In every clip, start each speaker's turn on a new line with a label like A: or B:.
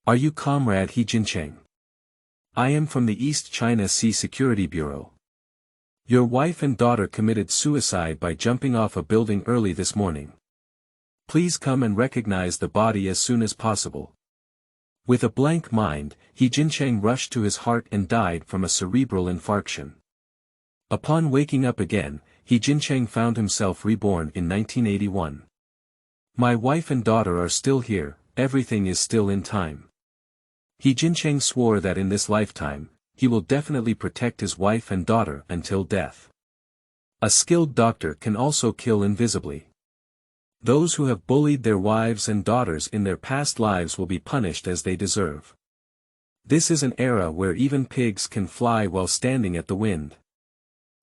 A: Are you Comrade He Jincheng? I am from the East China Sea Security Bureau. Your wife and daughter committed suicide by jumping off a building early this morning. Please come and recognize the body as soon as possible. With a blank mind, He Jincheng rushed to his heart and died from a cerebral infarction. Upon waking up again, He Jincheng found himself reborn in 1981. My wife and daughter are still here, everything is still in time. He Jincheng swore that in this lifetime, he will definitely protect his wife and daughter until death. A skilled doctor can also kill invisibly. Those who have bullied their wives and daughters in their past lives will be punished as they deserve. This is an era where even pigs can fly while standing at the wind.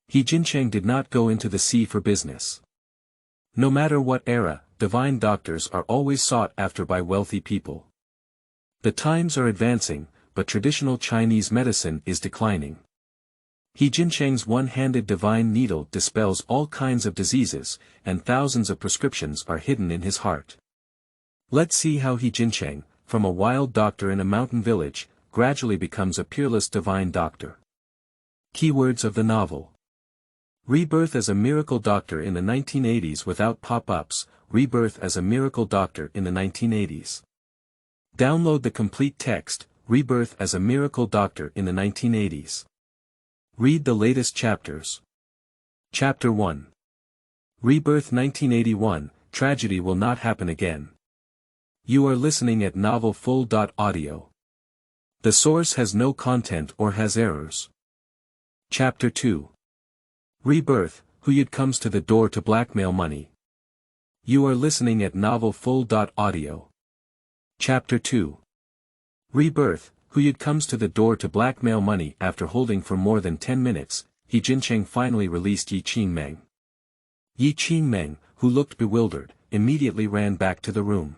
A: He Jincheng did not go into the sea for business. No matter what era, divine doctors are always sought after by wealthy people. The times are advancing, but traditional Chinese medicine is declining. He Jincheng's one-handed divine needle dispels all kinds of diseases, and thousands of prescriptions are hidden in his heart. Let's see how He Jincheng, from a wild doctor in a mountain village, gradually becomes a peerless divine doctor. Keywords of the novel. Rebirth as a miracle doctor in the 1980s without pop-ups, Rebirth as a miracle doctor in the 1980s. Download the complete text, Rebirth as a miracle doctor in the 1980s. Read the latest chapters. Chapter 1. Rebirth 1981, Tragedy Will Not Happen Again. You are listening at novelfull.audio. The source has no content or has errors. Chapter 2. Rebirth, Youde comes to the door to blackmail money. You are listening at novelfull.audio. Chapter 2. Rebirth, Youde comes to the door to blackmail money after holding for more than 10 minutes, He Jincheng finally released Qingmeng. Qingmeng, who looked bewildered, immediately ran back to the room.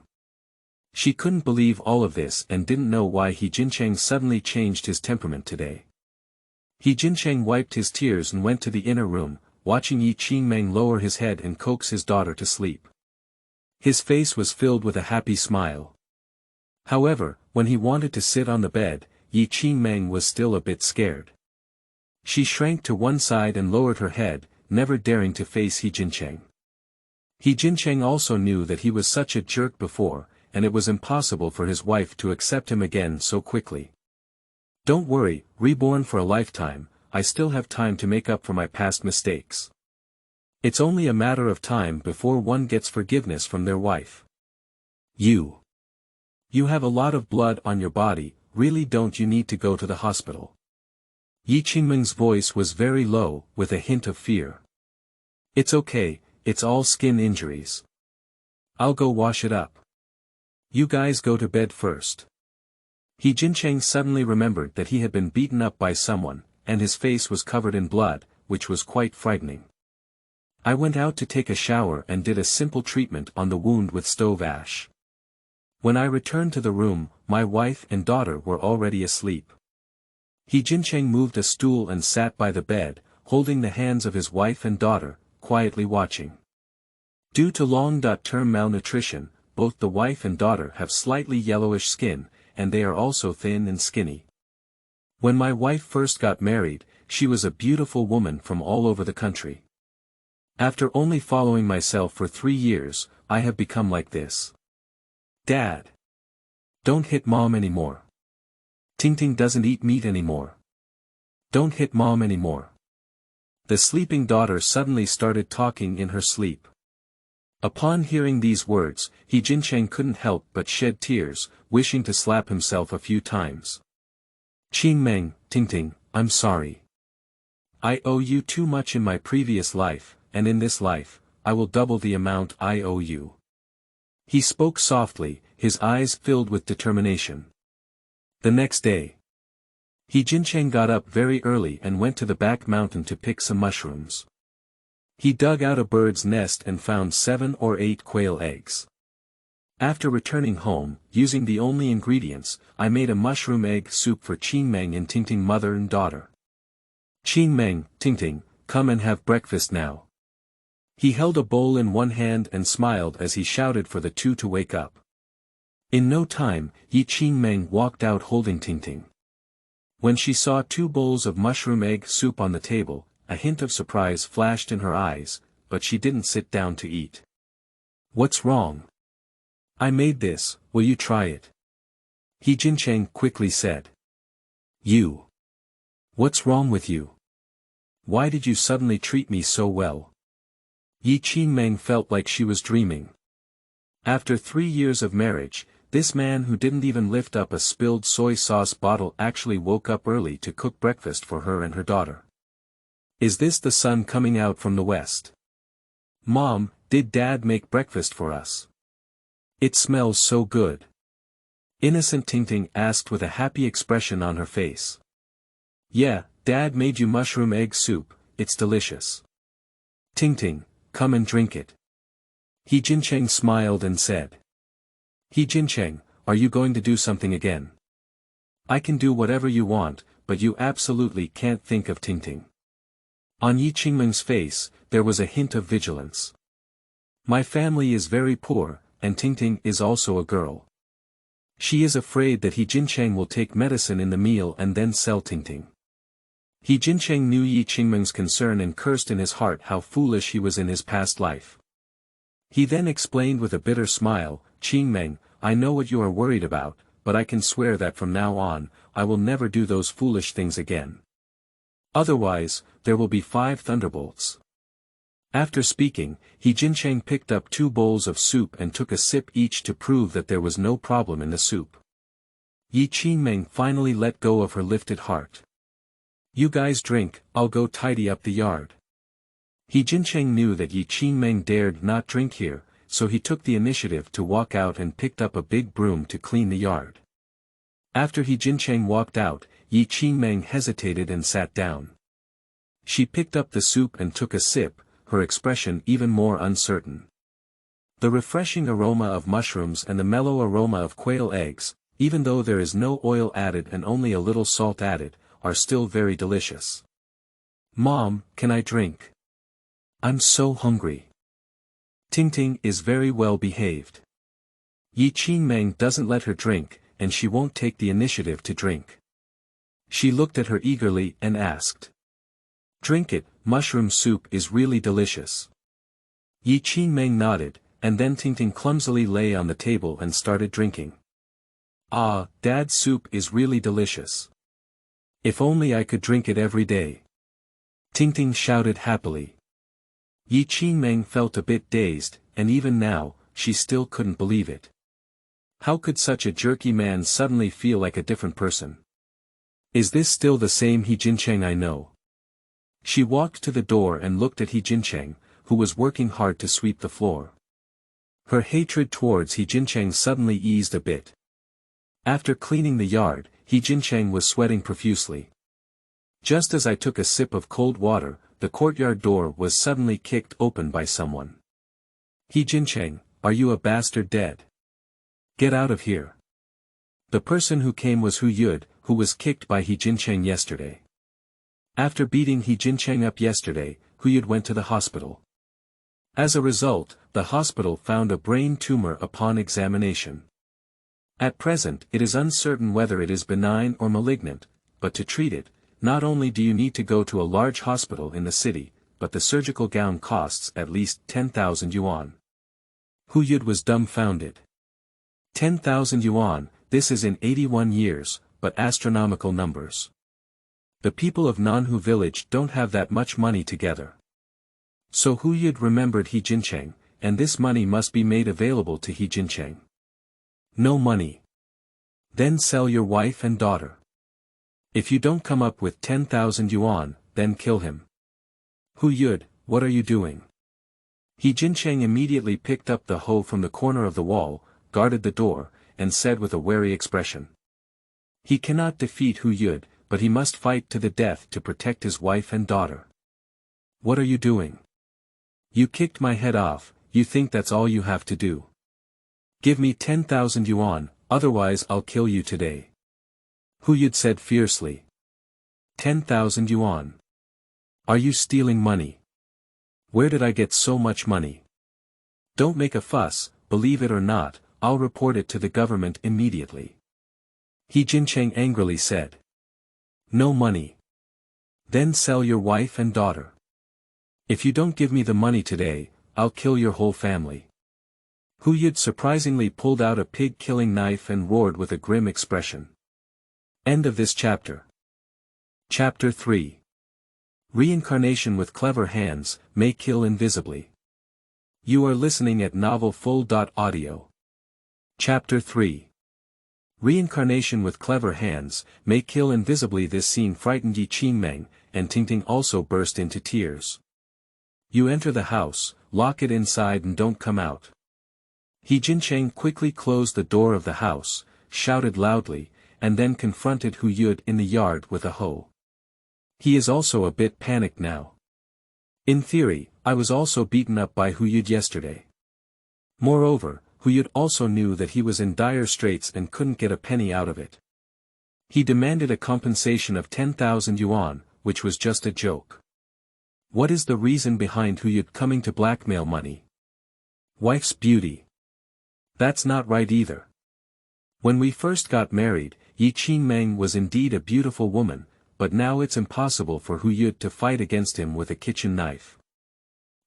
A: She couldn't believe all of this and didn't know why He Jincheng suddenly changed his temperament today. He Jincheng wiped his tears and went to the inner room, watching Qingmeng lower his head and coax his daughter to sleep. His face was filled with a happy smile. However, when he wanted to sit on the bed, Qingmeng was still a bit scared. She shrank to one side and lowered her head, never daring to face He Jincheng. He Jincheng also knew that he was such a jerk before, and it was impossible for his wife to accept him again so quickly. Don't worry, reborn for a lifetime, I still have time to make up for my past mistakes. It's only a matter of time before one gets forgiveness from their wife. You have a lot of blood on your body, really don't you need to go to the hospital? Qingmeng's voice was very low, with a hint of fear. It's okay, it's all skin injuries. I'll go wash it up. You guys go to bed first. He Jincheng suddenly remembered that he had been beaten up by someone, and his face was covered in blood, which was quite frightening. I went out to take a shower and did a simple treatment on the wound with stove ash. When I returned to the room, my wife and daughter were already asleep. He Jincheng moved a stool and sat by the bed, holding the hands of his wife and daughter, quietly watching. Due to long-term malnutrition, both the wife and daughter have slightly yellowish skin, and they are also thin and skinny. When my wife first got married, she was a beautiful woman from all over the country. After only following myself for 3 years, I have become like this. Dad. Don't hit mom anymore. Ting doesn't eat meat anymore. Don't hit mom anymore. The sleeping daughter suddenly started talking in her sleep. Upon hearing these words, He Jincheng couldn't help but shed tears, wishing to slap himself a few times. Qingmeng, Ting, I'm sorry. I owe you too much in my previous life, and in this life, I will double the amount I owe you. He spoke softly, his eyes filled with determination. The next day, He Jincheng got up very early and went to the back mountain to pick some mushrooms. He dug out a bird's nest and found 7 or 8 quail eggs. After returning home, using the only ingredients, I made a mushroom egg soup for Qingmeng and Ting, mother and daughter. Qingmeng, Ting, come and have breakfast now. He held a bowl in one hand and smiled as he shouted for the two to wake up. In no time, Qingmeng walked out holding Tingting. When she saw 2 bowls of mushroom egg soup on the table, a hint of surprise flashed in her eyes, but she didn't sit down to eat. "What's wrong? I made this, will you try it?" He Jincheng quickly said. "You. What's wrong with you? Why did you suddenly treat me so well?" Qingmeng felt like she was dreaming. After 3 years of marriage, this man who didn't even lift up a spilled soy sauce bottle actually woke up early to cook breakfast for her and her daughter. "Is this the sun coming out from the west? Mom, did Dad make breakfast for us? It smells so good." Innocent Tingting asked with a happy expression on her face. "Yeah, Dad made you mushroom egg soup, it's delicious. Tingting, come and drink it." He Jincheng smiled and said. "He Jincheng, are you going to do something again? I can do whatever you want, but you absolutely can't think of Tingting." On Qingmeng's face, there was a hint of vigilance. "My family is very poor, and Tingting is also a girl. She is afraid that He Jincheng will take medicine in the meal and then sell Tingting." He Jincheng knew Qingmeng's concern and cursed in his heart how foolish he was in his past life. He then explained with a bitter smile, "Qingmeng, I know what you are worried about, but I can swear that from now on, I will never do those foolish things again. Otherwise, there will be 5 thunderbolts." After speaking, He Jincheng picked up 2 bowls of soup and took a sip each to prove that there was no problem in the soup. Qingmeng finally let go of her lifted heart. "You guys drink, I'll go tidy up the yard." He Jincheng knew that Qingmeng dared not drink here, so he took the initiative to walk out and picked up a big broom to clean the yard. After He Jincheng walked out, Qingmeng hesitated and sat down. She picked up the soup and took a sip, her expression even more uncertain. The refreshing aroma of mushrooms and the mellow aroma of quail eggs, even though there is no oil added and only a little salt added, are still very delicious. "Mom, can I drink? I'm so hungry." Tingting is very well behaved. Qingmeng doesn't let her drink, and she won't take the initiative to drink. She looked at her eagerly and asked. "Drink it, mushroom soup is really delicious." Qingmeng nodded, and then Tingting clumsily lay on the table and started drinking. "Ah, Dad's soup is really delicious. If only I could drink it every day." Tingting shouted happily. Qingmeng felt a bit dazed, and even now, she still couldn't believe it. How could such a jerky man suddenly feel like a different person? Is this still the same He Jincheng I know? She walked to the door and looked at He Jincheng, who was working hard to sweep the floor. Her hatred towards He Jincheng suddenly eased a bit. After cleaning the yard, He Jincheng was sweating profusely. Just as I took a sip of cold water, the courtyard door was suddenly kicked open by someone. "He Jincheng, are you a bastard dead? Get out of here." The person who came was Youde, who was kicked by He Jincheng yesterday. After beating He Jincheng up yesterday, Youde went to the hospital. As a result, the hospital found a brain tumor upon examination. At present it is uncertain whether it is benign or malignant, but to treat it, not only do you need to go to a large hospital in the city, but the surgical gown costs at least 10,000 yuan. Youde was dumbfounded. 10,000 yuan, this is in 81 years, but astronomical numbers. The people of Nanhu village don't have that much money together. So Youde remembered He Jincheng, and this money must be made available to He Jincheng. "No money. Then sell your wife and daughter. If you don't come up with 10,000 yuan, then kill him." "Youde, what are you doing?" He Jincheng immediately picked up the hoe from the corner of the wall, guarded the door, and said with a wary expression. He cannot defeat Youde, but he must fight to the death to protect his wife and daughter. "What are you doing? You kicked my head off, you think that's all you have to do? Give me 10,000 yuan, otherwise I'll kill you today." Youde said fiercely. 10,000 yuan. Are you stealing money? Where did I get so much money? Don't make a fuss, believe it or not, I'll report it to the government immediately. He Jincheng angrily said. No money. Then sell your wife and daughter. If you don't give me the money today, I'll kill your whole family. Youde surprisingly pulled out a pig-killing knife and roared with a grim expression. End of this chapter. Chapter 3. Reincarnation with clever hands, may kill invisibly. You are listening at novelfull.audio. Chapter 3. Reincarnation with clever hands, may kill invisibly. This scene frightened Yi Qingmeng, and Tingting also burst into tears. You enter the house, lock it inside and don't come out. He Jincheng quickly closed the door of the house, shouted loudly, and then confronted Youde in the yard with a hoe. He is also a bit panicked now. In theory, I was also beaten up by Youde yesterday. Moreover, Youde also knew that he was in dire straits and couldn't get a penny out of it. He demanded a compensation of 10,000 yuan, which was just a joke. What is the reason behind Youde coming to blackmail money? Wife's beauty. That's not right either. When we first got married, Yi Qingmeng was indeed a beautiful woman, but now it's impossible for Youde to fight against him with a kitchen knife.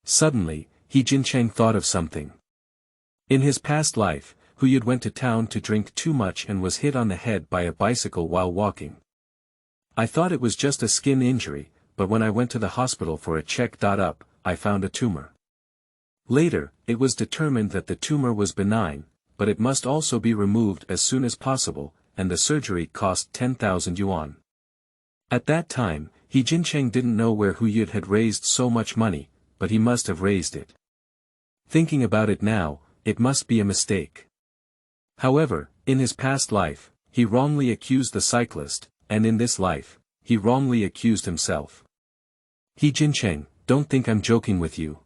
A: Suddenly, He Jincheng thought of something. In his past life, Youde went to town to drink too much and was hit on the head by a bicycle while walking. I thought it was just a skin injury, but when I went to the hospital for a check-up, I found a tumor. Later, it was determined that the tumor was benign, but it must also be removed as soon as possible, and the surgery cost 10,000 yuan. At that time, He Jincheng didn't know where Youde had raised so much money, but he must have raised it. Thinking about it now, it must be a mistake. However, in his past life, he wrongly accused the cyclist, and in this life, he wrongly accused himself. He Jincheng, don't think I'm joking with you.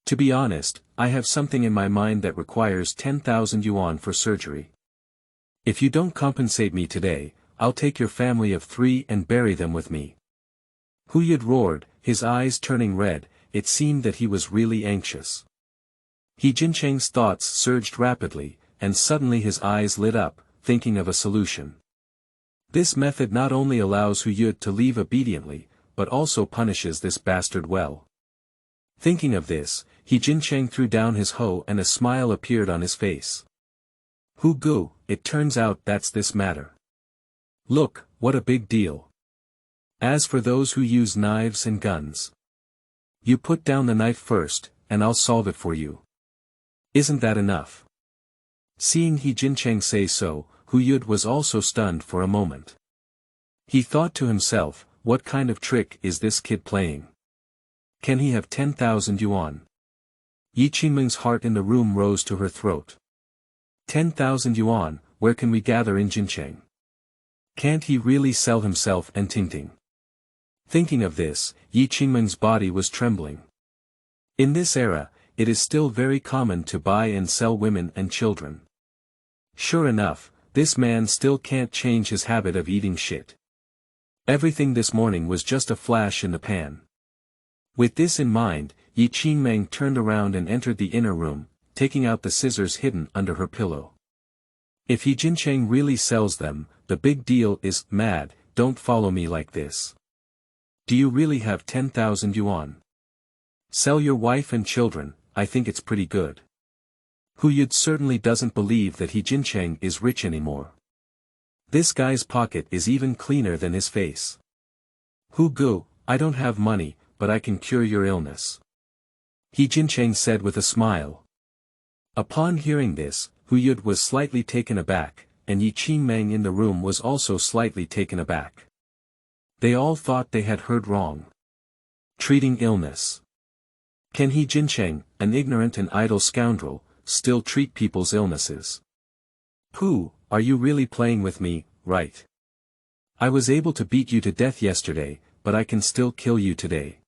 A: To be honest, I have something in my mind that requires 10,000 yuan for surgery. If you don't compensate me today, I'll take your family of 3 and bury them with me. Youde roared, his eyes turning red. It seemed that he was really anxious. He Jincheng's thoughts surged rapidly, and suddenly his eyes lit up, thinking of a solution. This method not only allows Youde to leave obediently, but also punishes this bastard well. Thinking of this, He Jincheng threw down his hoe and a smile appeared on his face. Gu, it turns out that's this matter. Look, what a big deal. As for those who use knives and guns. You put down the knife first, and I'll solve it for you. Isn't that enough? Seeing He Jincheng say so, Youde was also stunned for a moment. He thought to himself, what kind of trick is this kid playing? Can he have 10,000 yuan? Yi Qingmeng's heart in the room rose to her throat. 10,000 yuan, where can we gather in Jincheng? Can't he really sell himself and Tingting? Thinking of this, Yi Qingmeng's body was trembling. In this era, it is still very common to buy and sell women and children. Sure enough, this man still can't change his habit of eating shit. Everything this morning was just a flash in the pan. With this in mind, Yi Qingmeng turned around and entered the inner room, taking out the scissors hidden under her pillow. If He Jincheng really sells them, the big deal is, mad, don't follow me like this. Do you really have 10,000 yuan? Sell your wife and children, I think it's pretty good. Youde certainly doesn't believe that He Jincheng is rich anymore. This guy's pocket is even cleaner than his face. Gu, I don't have money, but I can cure your illness. He Jincheng said with a smile. Upon hearing this, Youde was slightly taken aback, and Yi Qingmeng in the room was also slightly taken aback. They all thought they had heard wrong. Treating illness. Can He Jincheng, an ignorant and idle scoundrel, still treat people's illnesses? Are you really playing with me, right? I was able to beat you to death yesterday, but I can still kill you today.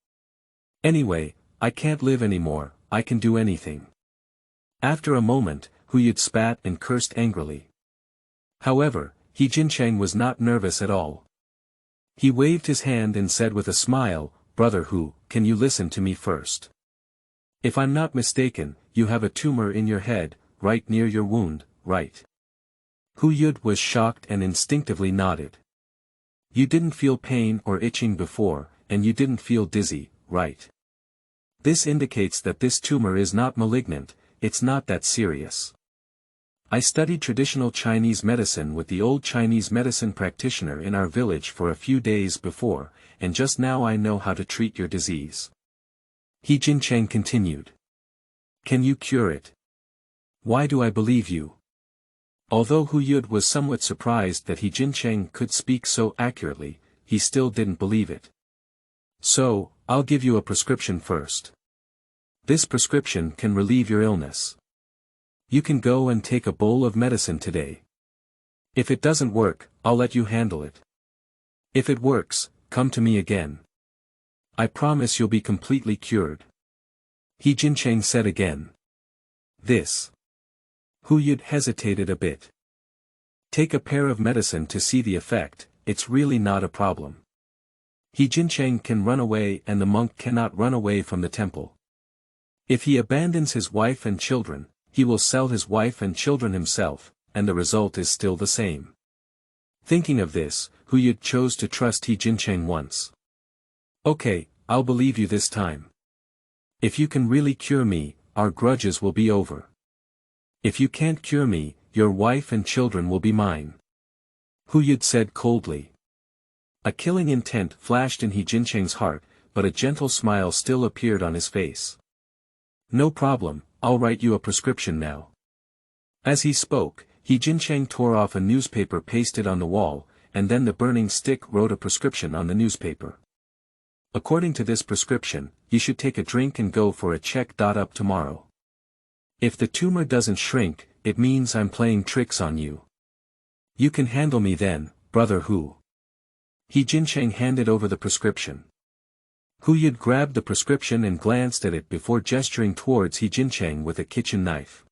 A: Anyway, I can't live anymore, I can do anything. After a moment, Youde spat and cursed angrily. However, He Jincheng was not nervous at all. He waved his hand and said with a smile, Brother can you listen to me first? If I'm not mistaken, you have a tumor in your head, right near your wound, right? Youde was shocked and instinctively nodded. You didn't feel pain or itching before, and you didn't feel dizzy, right? This indicates that this tumor is not malignant, it's not that serious. I studied traditional Chinese medicine with the old Chinese medicine practitioner in our village for a few days before, and just now I know how to treat your disease. He Jincheng continued. Can you cure it? Why do I believe you? Although Youde was somewhat surprised that He Jincheng could speak so accurately, he still didn't believe it. So, I'll give you a prescription first. This prescription can relieve your illness. You can go and take a bowl of medicine today. If it doesn't work, I'll let you handle it. If it works, come to me again. I promise you'll be completely cured. He Jincheng said again. This. Youde hesitated a bit. Take a pair of medicine to see the effect, it's really not a problem. He Jincheng can run away and the monk cannot run away from the temple. If he abandons his wife and children, he will sell his wife and children himself, and the result is still the same. Thinking of this, Youde chose to trust He Jincheng once. Okay, I'll believe you this time. If you can really cure me, our grudges will be over. If you can't cure me, your wife and children will be mine. Youde said coldly. A killing intent flashed in He Jincheng's heart, but a gentle smile still appeared on his face. No problem, I'll write you a prescription now. As he spoke, He Jincheng tore off a newspaper pasted on the wall, and then the burning stick wrote a prescription on the newspaper. According to this prescription, you should take a drink and go for a check-up tomorrow. If the tumor doesn't shrink, it means I'm playing tricks on you. You can handle me then, brother Hu. He Jincheng handed over the prescription. Youde grabbed the prescription and glanced at it before gesturing towards He Jincheng with a kitchen knife.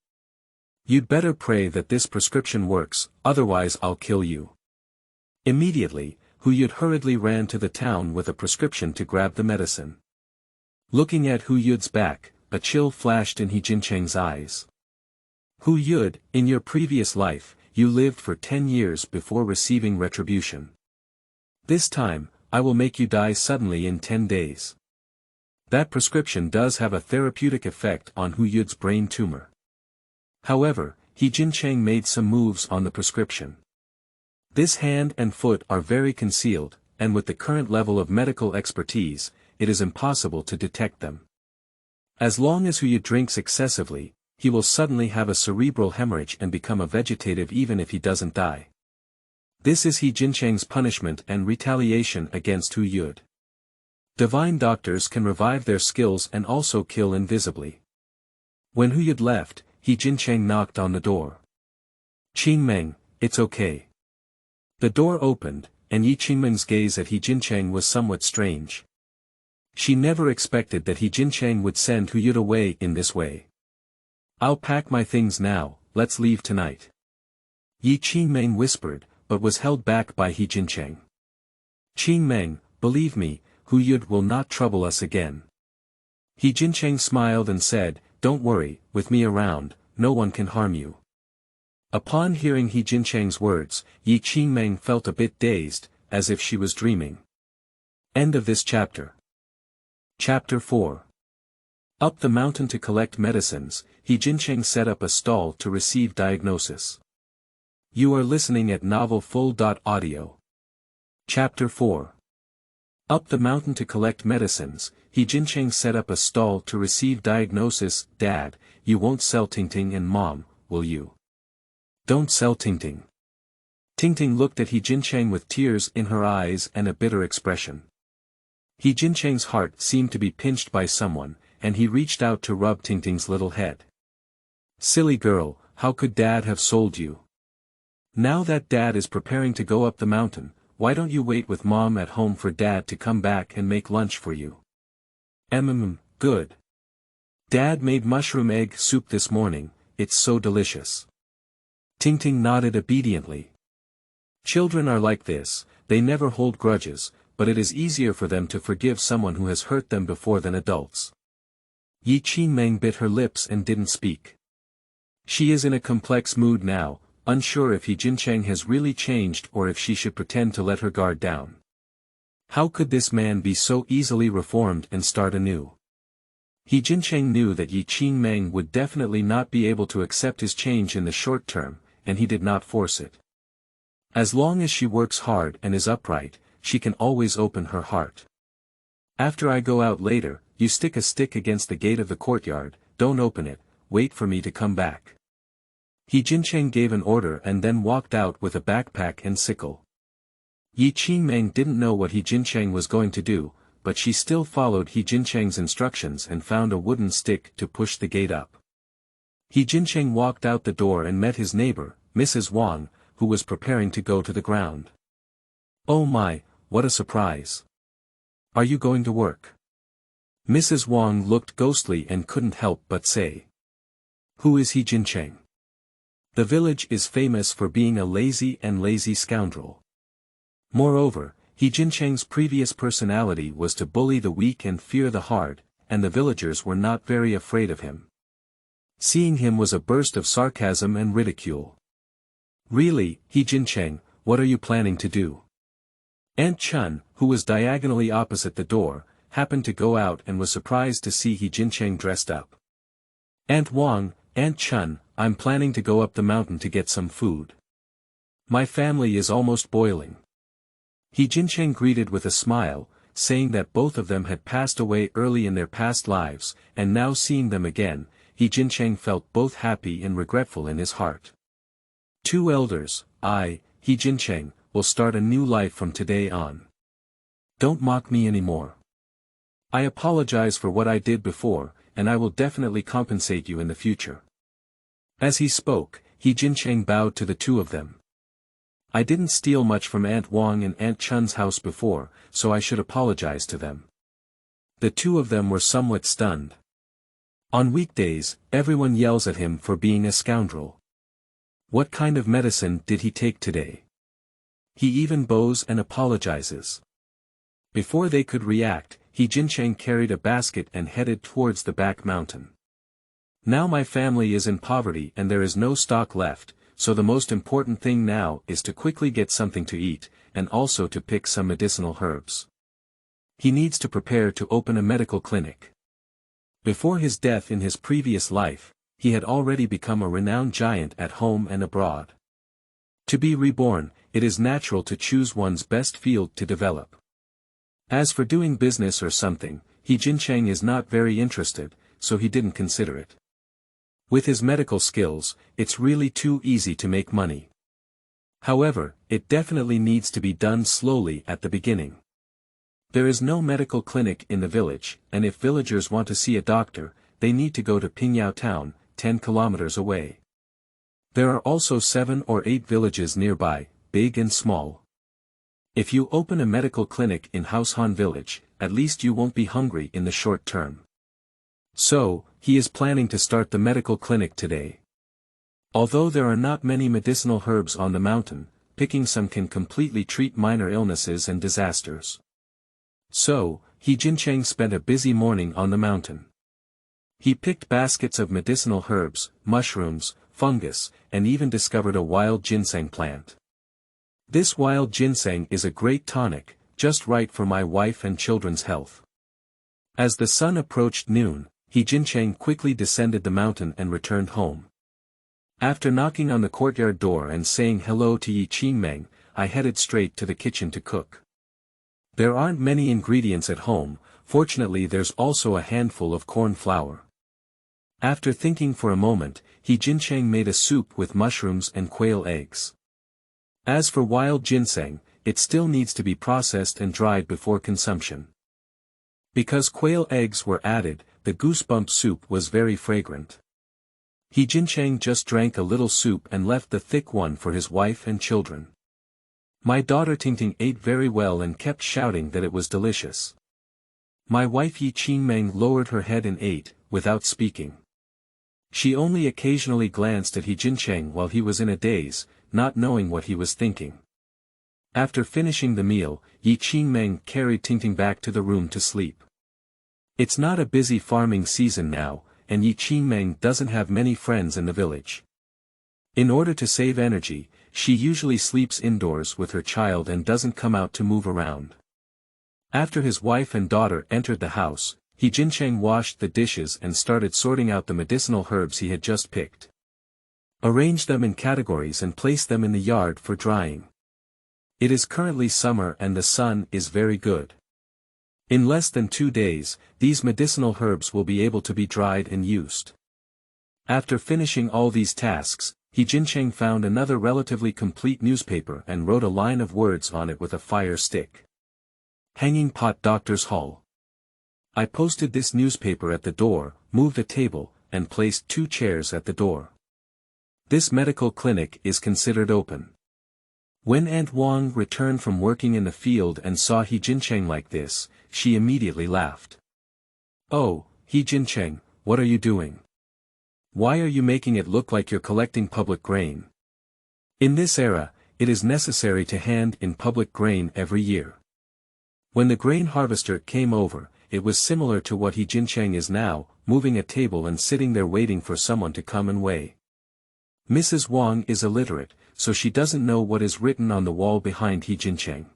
A: You'd better pray that this prescription works, otherwise I'll kill you. Immediately, Youde hurriedly ran to the town with a prescription to grab the medicine. Looking at Yude's back, a chill flashed in He Jincheng's eyes. Youde, in your previous life, you lived for 10 years before receiving retribution. This time, I will make you die suddenly in 10 days. That prescription does have a therapeutic effect on Yude's brain tumor. However, He Jincheng made some moves on the prescription. This hand and foot are very concealed, and with the current level of medical expertise, it is impossible to detect them. As long as Youde drinks excessively, he will suddenly have a cerebral hemorrhage and become a vegetative even if he doesn't die. This is He Jincheng's punishment and retaliation against Youde. Divine doctors can revive their skills and also kill invisibly. When Youde left, He Jincheng knocked on the door. Qingmeng, it's okay. The door opened, and Qingmeng's gaze at He Jincheng was somewhat strange. She never expected that He Jincheng would send Youde away in this way. I'll pack my things now, let's leave tonight. Qingmeng whispered, but was held back by He Jincheng. Qingmeng, believe me, Youde will not trouble us again. He Jincheng smiled and said, don't worry, with me around, no one can harm you. Upon hearing He Jincheng's words, Qingmeng felt a bit dazed, as if she was dreaming. End of this chapter. Chapter 4. Up the mountain to collect medicines, He Jincheng set up a stall to receive diagnosis. You are listening at novelfull.audio. Chapter 4. Up the mountain to collect medicines, He Jincheng set up a stall to receive diagnosis. Dad, you won't sell Tingting, and Mom, will you? Don't sell Tingting. Tingting looked at He Jincheng with tears in her eyes and a bitter expression. He Jincheng's heart seemed to be pinched by someone, and he reached out to rub Tingting's little head. Silly girl, how could Dad have sold you? Now that Dad is preparing to go up the mountain, why don't you wait with Mom at home for Dad to come back and make lunch for you? Good. Dad made mushroom egg soup this morning, it's so delicious. Tingting nodded obediently. Children are like this, they never hold grudges, but it is easier for them to forgive someone who has hurt them before than adults. Qingmeng bit her lips and didn't speak. She is in a complex mood now, unsure if He Jincheng has really changed or if she should pretend to let her guard down. How could this man be so easily reformed and start anew? He Jincheng knew that Qingmeng would definitely not be able to accept his change in the short term, and he did not force it. As long as she works hard and is upright, she can always open her heart. After I go out later, you stick a stick against the gate of the courtyard, don't open it, wait for me to come back. He Jincheng gave an order and then walked out with a backpack and sickle. Qingmeng didn't know what He Jincheng was going to do, but she still followed He Jincheng's instructions and found a wooden stick to push the gate up. He Jincheng walked out the door and met his neighbor, Mrs. Wang, who was preparing to go to the ground. Oh my, what a surprise. Are you going to work? Mrs. Wang looked ghostly and couldn't help but say. Who is He Jincheng? The village is famous for being a lazy scoundrel. Moreover, He Jincheng's previous personality was to bully the weak and fear the hard, and the villagers were not very afraid of him. Seeing him was a burst of sarcasm and ridicule. Really, He Jincheng, what are you planning to do? Aunt Chun, who was diagonally opposite the door, happened to go out and was surprised to see He Jincheng dressed up. Aunt Wang, Aunt Chun, I'm planning to go up the mountain to get some food. My family is almost boiling. He Jincheng greeted with a smile, saying that both of them had passed away early in their past lives, and now seeing them again, He Jincheng felt both happy and regretful in his heart. Two elders, I, He Jincheng, will start a new life from today on. Don't mock me anymore. I apologize for what I did before, and I will definitely compensate you in the future. As he spoke, He Jincheng bowed to the two of them. I didn't steal much from Aunt Wang and Aunt Chun's house before, so I should apologize to them. The two of them were somewhat stunned. On weekdays, everyone yells at him for being a scoundrel. What kind of medicine did he take today? He even bows and apologizes. Before they could react, He Jincheng carried a basket and headed towards the back mountain. Now my family is in poverty and there is no stock left, so the most important thing now is to quickly get something to eat, and also to pick some medicinal herbs. He needs to prepare to open a medical clinic. Before his death in his previous life, he had already become a renowned giant at home and abroad. To be reborn, it is natural to choose one's best field to develop. As for doing business or something, He Jincheng is not very interested, so he didn't consider it. With his medical skills, it's really too easy to make money. However, it definitely needs to be done slowly at the beginning. There is no medical clinic in the village, and if villagers want to see a doctor, they need to go to Pingyao Town, 10 kilometers away. There are also 7 or 8 villages nearby, big and small. If you open a medical clinic in Haoshan village, at least you won't be hungry in the short term. So, he is planning to start the medical clinic today. Although there are not many medicinal herbs on the mountain, picking some can completely treat minor illnesses and disasters. So, He Jincheng spent a busy morning on the mountain. He picked baskets of medicinal herbs, mushrooms, fungus, and even discovered a wild ginseng plant. This wild ginseng is a great tonic, just right for my wife and children's health. As the sun approached noon, He Jincheng quickly descended the mountain and returned home. After knocking on the courtyard door and saying hello to Qingmeng, I headed straight to the kitchen to cook. There aren't many ingredients at home, fortunately there's also a handful of corn flour. After thinking for a moment, He Jincheng made a soup with mushrooms and quail eggs. As for wild ginseng, it still needs to be processed and dried before consumption. Because quail eggs were added, the goosebump soup was very fragrant. He Jincheng just drank a little soup and left the thick one for his wife and children. My daughter Tingting ate very well and kept shouting that it was delicious. My wife Qingmeng lowered her head and ate, without speaking. She only occasionally glanced at He Jincheng while he was in a daze, not knowing what he was thinking. After finishing the meal, Qingmeng carried Tingting back to the room to sleep. It's not a busy farming season now, and Qingmeng doesn't have many friends in the village. In order to save energy, she usually sleeps indoors with her child and doesn't come out to move around. After his wife and daughter entered the house, He Jincheng washed the dishes and started sorting out the medicinal herbs he had just picked. Arrange them in categories and place them in the yard for drying. It is currently summer and the sun is very good. In less than 2 days, these medicinal herbs will be able to be dried and used. After finishing all these tasks, He Jincheng found another relatively complete newspaper and wrote a line of words on it with a fire stick. Hanging Pot Doctor's Hall. I posted this newspaper at the door, moved a table, and placed 2 chairs at the door. This medical clinic is considered open. When Aunt Wang returned from working in the field and saw He Jincheng like this, she immediately laughed. "Oh, He Jincheng, what are you doing? Why are you making it look like you're collecting public grain? In this era, it is necessary to hand in public grain every year." When the grain harvester came over, it was similar to what He Jincheng is now, moving a table and sitting there waiting for someone to come and weigh. Mrs. Wang is illiterate, so she doesn't know what is written on the wall behind He Jincheng.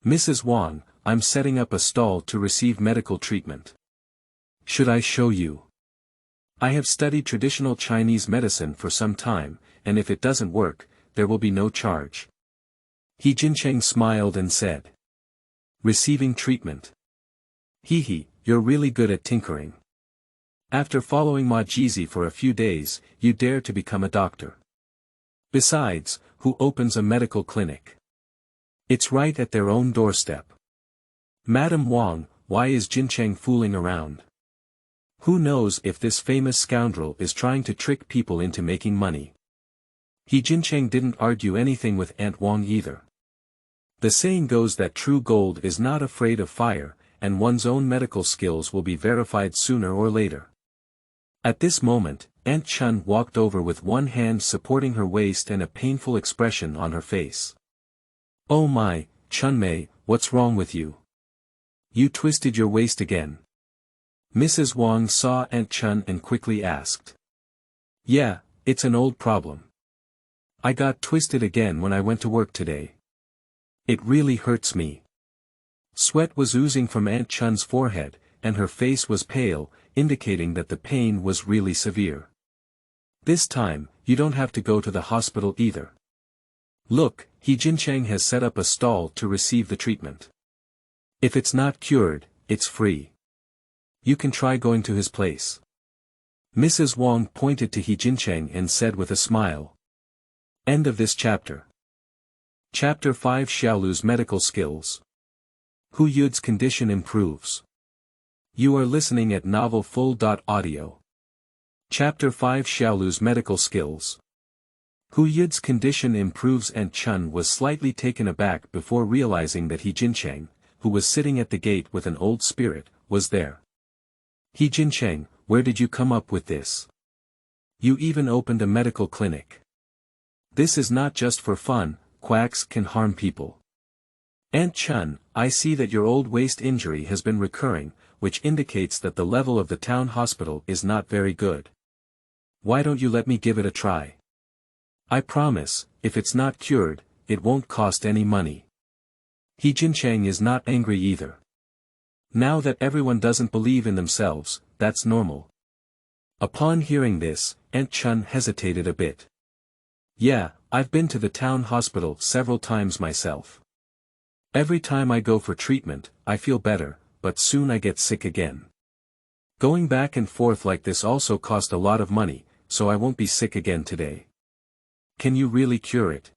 A: "Mrs. Wang, I'm setting up a stall to receive medical treatment. Should I show you? I have studied traditional Chinese medicine for some time, and if it doesn't work, there will be no charge." He Jincheng smiled and said. "Receiving treatment. Hee, you're really good at tinkering. After following Ma Jizi for a few days, you dare to become a doctor. Besides, who opens a medical clinic? It's right at their own doorstep. Madam Wang, why is Jincheng fooling around? Who knows if this famous scoundrel is trying to trick people into making money?" He Jincheng didn't argue anything with Aunt Wang either. The saying goes that true gold is not afraid of fire, and one's own medical skills will be verified sooner or later. At this moment, Aunt Chun walked over with one hand supporting her waist and a painful expression on her face. "Oh my, Chunmei, what's wrong with you? You twisted your waist again." Mrs. Wang saw Aunt Chun and quickly asked. "Yeah, it's an old problem. I got twisted again when I went to work today. It really hurts me." Sweat was oozing from Aunt Chun's forehead, and her face was pale, indicating that the pain was really severe. "This time, you don't have to go to the hospital either. Look, He Jincheng has set up a stall to receive the treatment. If it's not cured, it's free. You can try going to his place." Mrs. Wang pointed to He Jincheng and said with a smile. End of this chapter. Chapter 5 Xiaolu's Medical Skills. Hu Yude's condition improves. You are listening at novelfull.audio. Chapter 5 Xiaolu's Medical Skills. Hu Yude's condition improves. Aunt Chun was slightly taken aback before realizing that He Jincheng, who was sitting at the gate with an old spirit, was there. "He Jincheng, where did you come up with this? You even opened a medical clinic. This is not just for fun, quacks can harm people." "Aunt Chun, I see that your old waist injury has been recurring, which indicates that the level of the town hospital is not very good. Why don't you let me give it a try? I promise, if it's not cured, it won't cost any money." He Jincheng is not angry either. Now that everyone doesn't believe in themselves, that's normal. Upon hearing this, Aunt Chun hesitated a bit. "Yeah, I've been to the town hospital several times myself. Every time I go for treatment, I feel better, but soon I get sick again. Going back and forth like this also cost a lot of money, so I won't be sick again today. Can you really cure it?"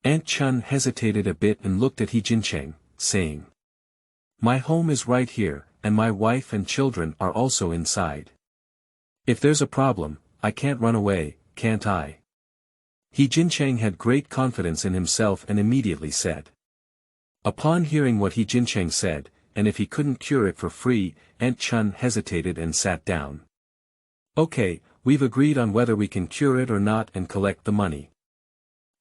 A: Aunt Chun hesitated a bit and looked at He Jincheng, saying. "My home is right here, and my wife and children are also inside. If there's a problem, I can't run away, can't I?" He Jincheng had great confidence in himself and immediately said. Upon hearing what He Jincheng said, and if he couldn't cure it for free, Aunt Chun hesitated and sat down. "Okay, we've agreed on whether we can cure it or not and collect the money."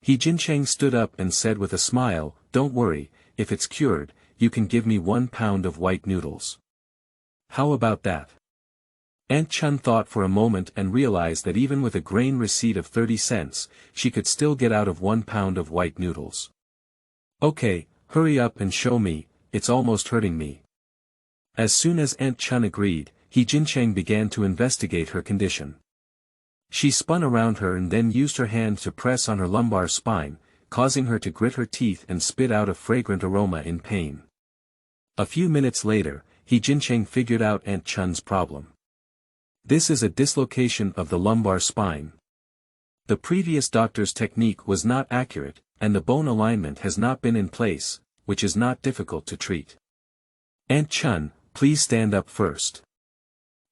A: He Jincheng stood up and said with a smile, "Don't worry, if it's cured, you can give me 1 pound of white noodles. How about that?" Aunt Chun thought for a moment and realized that even with a grain receipt of 30 cents, she could still get out of 1 pound of white noodles. Okay, hurry up and show me, it's almost hurting me. As soon as Aunt Chun agreed, He Jincheng began to investigate her condition. She spun around her and then used her hand to press on her lumbar spine, causing her to grit her teeth and spit out a fragrant aroma in pain. A few minutes later, He Jincheng figured out Aunt Chun's problem. This is a dislocation of the lumbar spine. The previous doctor's technique was not accurate, and the bone alignment has not been in place, which is not difficult to treat. Aunt Chun, please stand up first.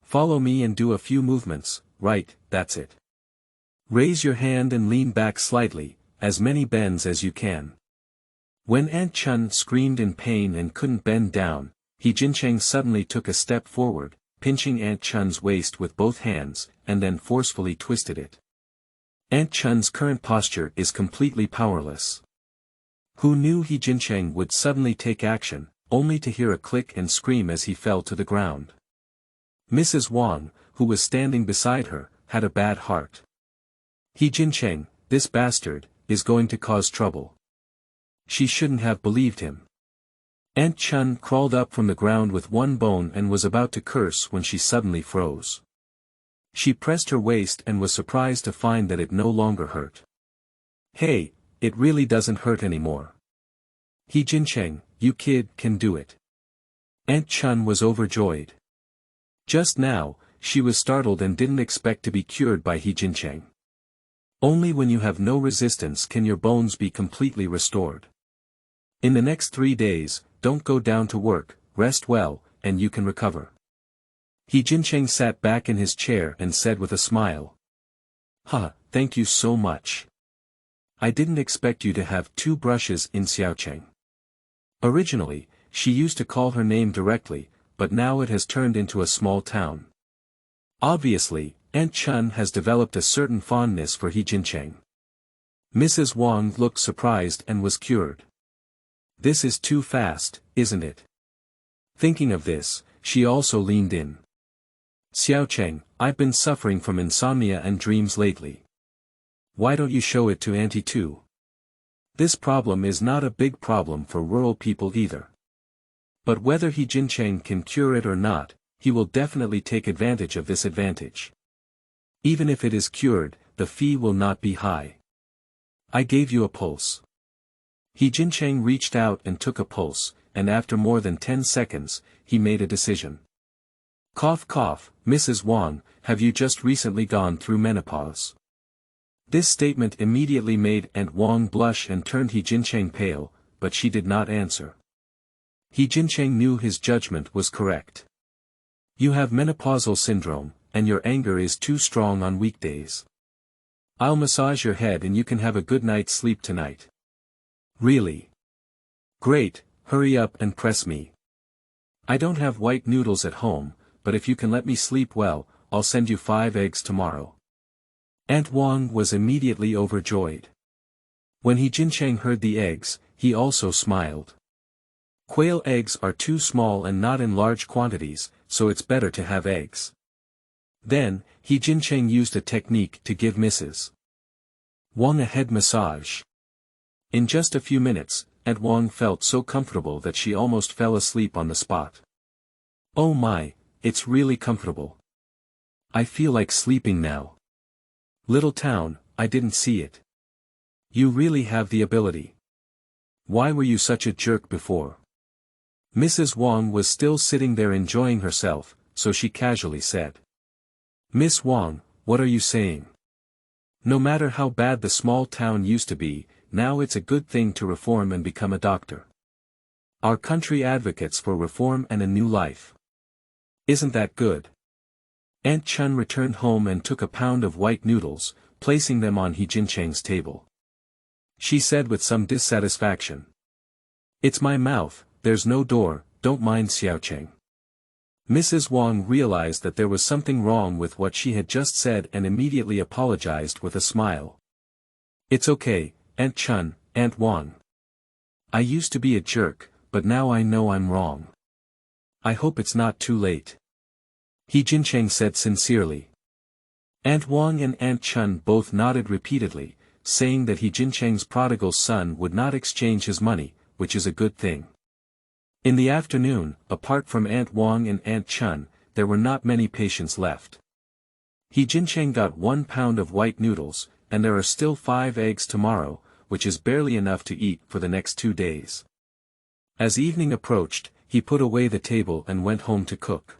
A: Follow me and do a few movements, right, that's it. Raise your hand and lean back slightly, as many bends as you can. When Aunt Chun screamed in pain and couldn't bend down, He Jincheng suddenly took a step forward, pinching Aunt Chun's waist with both hands, and then forcefully twisted it. Aunt Chun's current posture is completely powerless. Who knew He Jincheng would suddenly take action, only to hear a click and scream as he fell to the ground. Mrs. Wang, who was standing beside her, had a bad heart. He Jincheng, this bastard, is going to cause trouble. She shouldn't have believed him. Aunt Chun crawled up from the ground with one bone and was about to curse when she suddenly froze. She pressed her waist and was surprised to find that it no longer hurt. Hey, it really doesn't hurt anymore. He Jincheng, you kid can do it. Aunt Chun was overjoyed. Just now, she was startled and didn't expect to be cured by He Jincheng. Only when you have no resistance can your bones be completely restored. In the next 3 days, don't go down to work, rest well, and you can recover. He Jincheng sat back in his chair and said with a smile. Thank you so much. I didn't expect you to have 2 brushes in Xiaocheng. Originally, she used to call her name directly, but now it has turned into a small town. Obviously, Aunt Chun has developed a certain fondness for He Jincheng. Mrs. Wang looked surprised and was cured. This is too fast, isn't it? Thinking of this, she also leaned in. Xiaocheng, I've been suffering from insomnia and dreams lately. Why don't you show it to Auntie too? This problem is not a big problem for rural people either. But whether He Jincheng can cure it or not, he will definitely take advantage of this advantage. Even if it is cured, the fee will not be high. I gave you a pulse. He Jincheng reached out and took a pulse, and after more than 10 seconds, he made a decision. Cough cough, Mrs. Wang, have you just recently gone through menopause? This statement immediately made Aunt Wang blush and turned He Jincheng pale, but she did not answer. He Jincheng knew his judgment was correct. You have menopausal syndrome, and your anger is too strong on weekdays. I'll massage your head and you can have a good night's sleep tonight. Really? Great, hurry up and press me. I don't have white noodles at home, but if you can let me sleep well, I'll send you 5 eggs tomorrow. Aunt Wang was immediately overjoyed. When He Jincheng heard the eggs, he also smiled. Quail eggs are too small and not in large quantities, so it's better to have eggs. Then, He Jincheng used a technique to give Mrs. Wang a head massage. In just a few minutes, Aunt Wang felt so comfortable that she almost fell asleep on the spot. Oh my, it's really comfortable. I feel like sleeping now. Little town, I didn't see it. You really have the ability. Why were you such a jerk before? Mrs. Wang was still sitting there enjoying herself, so she casually said. Miss Wang, what are you saying? No matter how bad the small town used to be, now it's a good thing to reform and become a doctor. Our country advocates for reform and a new life. Isn't that good? Aunt Chun returned home and took a pound of white noodles, placing them on He Jincheng's table. She said with some dissatisfaction. It's my mouth, there's no door, don't mind Xiaocheng. Mrs. Wang realized that there was something wrong with what she had just said and immediately apologized with a smile. It's okay, Aunt Chun, Aunt Wang. I used to be a jerk, but now I know I'm wrong. I hope it's not too late. He Jincheng said sincerely. Aunt Wang and Aunt Chun both nodded repeatedly, saying that He Jincheng's prodigal son would not exchange his money, which is a good thing. In the afternoon, apart from Aunt Wang and Aunt Chun, there were not many patients left. He Jincheng got 1 pound of white noodles, and there are still 5 eggs tomorrow, which is barely enough to eat for the next 2 days. As evening approached, he put away the table and went home to cook.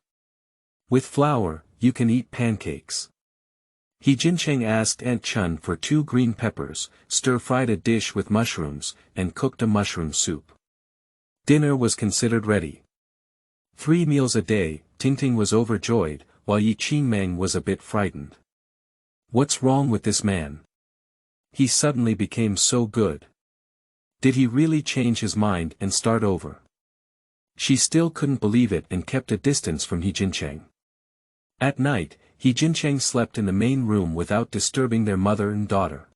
A: With flour, you can eat pancakes. He Jincheng asked Aunt Chun for 2 green peppers, stir-fried a dish with mushrooms, and cooked a mushroom soup. Dinner was considered ready. 3 meals a day. Tingting was overjoyed, while Qingmeng was a bit frightened. What's wrong with this man? He suddenly became so good. Did he really change his mind and start over? She still couldn't believe it and kept a distance from He Jincheng. At night, He Jincheng slept in the main room without disturbing their mother and daughter.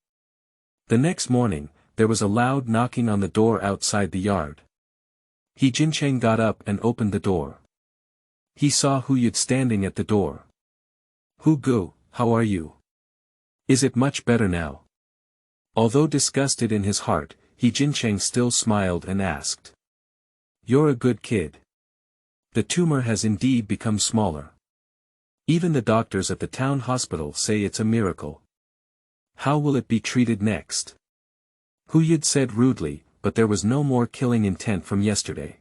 A: The next morning, there was a loud knocking on the door outside the yard. He Jincheng got up and opened the door. He saw Youde standing at the door. Gu, how are you? Is it much better now? Although disgusted in his heart, He Jincheng still smiled and asked. You're a good kid. The tumor has indeed become smaller. Even the doctors at the town hospital say it's a miracle. How will it be treated next? Youde said rudely, but there was no more killing intent from yesterday.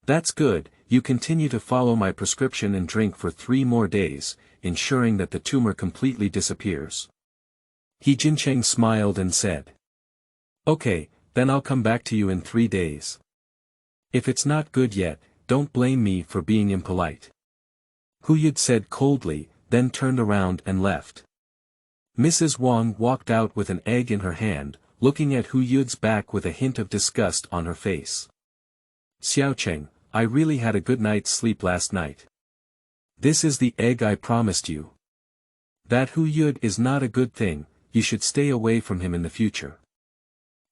A: That's good, you continue to follow my prescription and drink for 3 more days, ensuring that the tumor completely disappears. He Jincheng smiled and said. Okay, then I'll come back to you in 3 days. If it's not good yet, don't blame me for being impolite. Youde said coldly, then turned around and left. Mrs. Wang walked out with an egg in her hand, looking at Youde's back with a hint of disgust on her face. Xiaocheng, I really had a good night's sleep last night. This is the egg I promised you. That Youde is not a good thing, you should stay away from him in the future.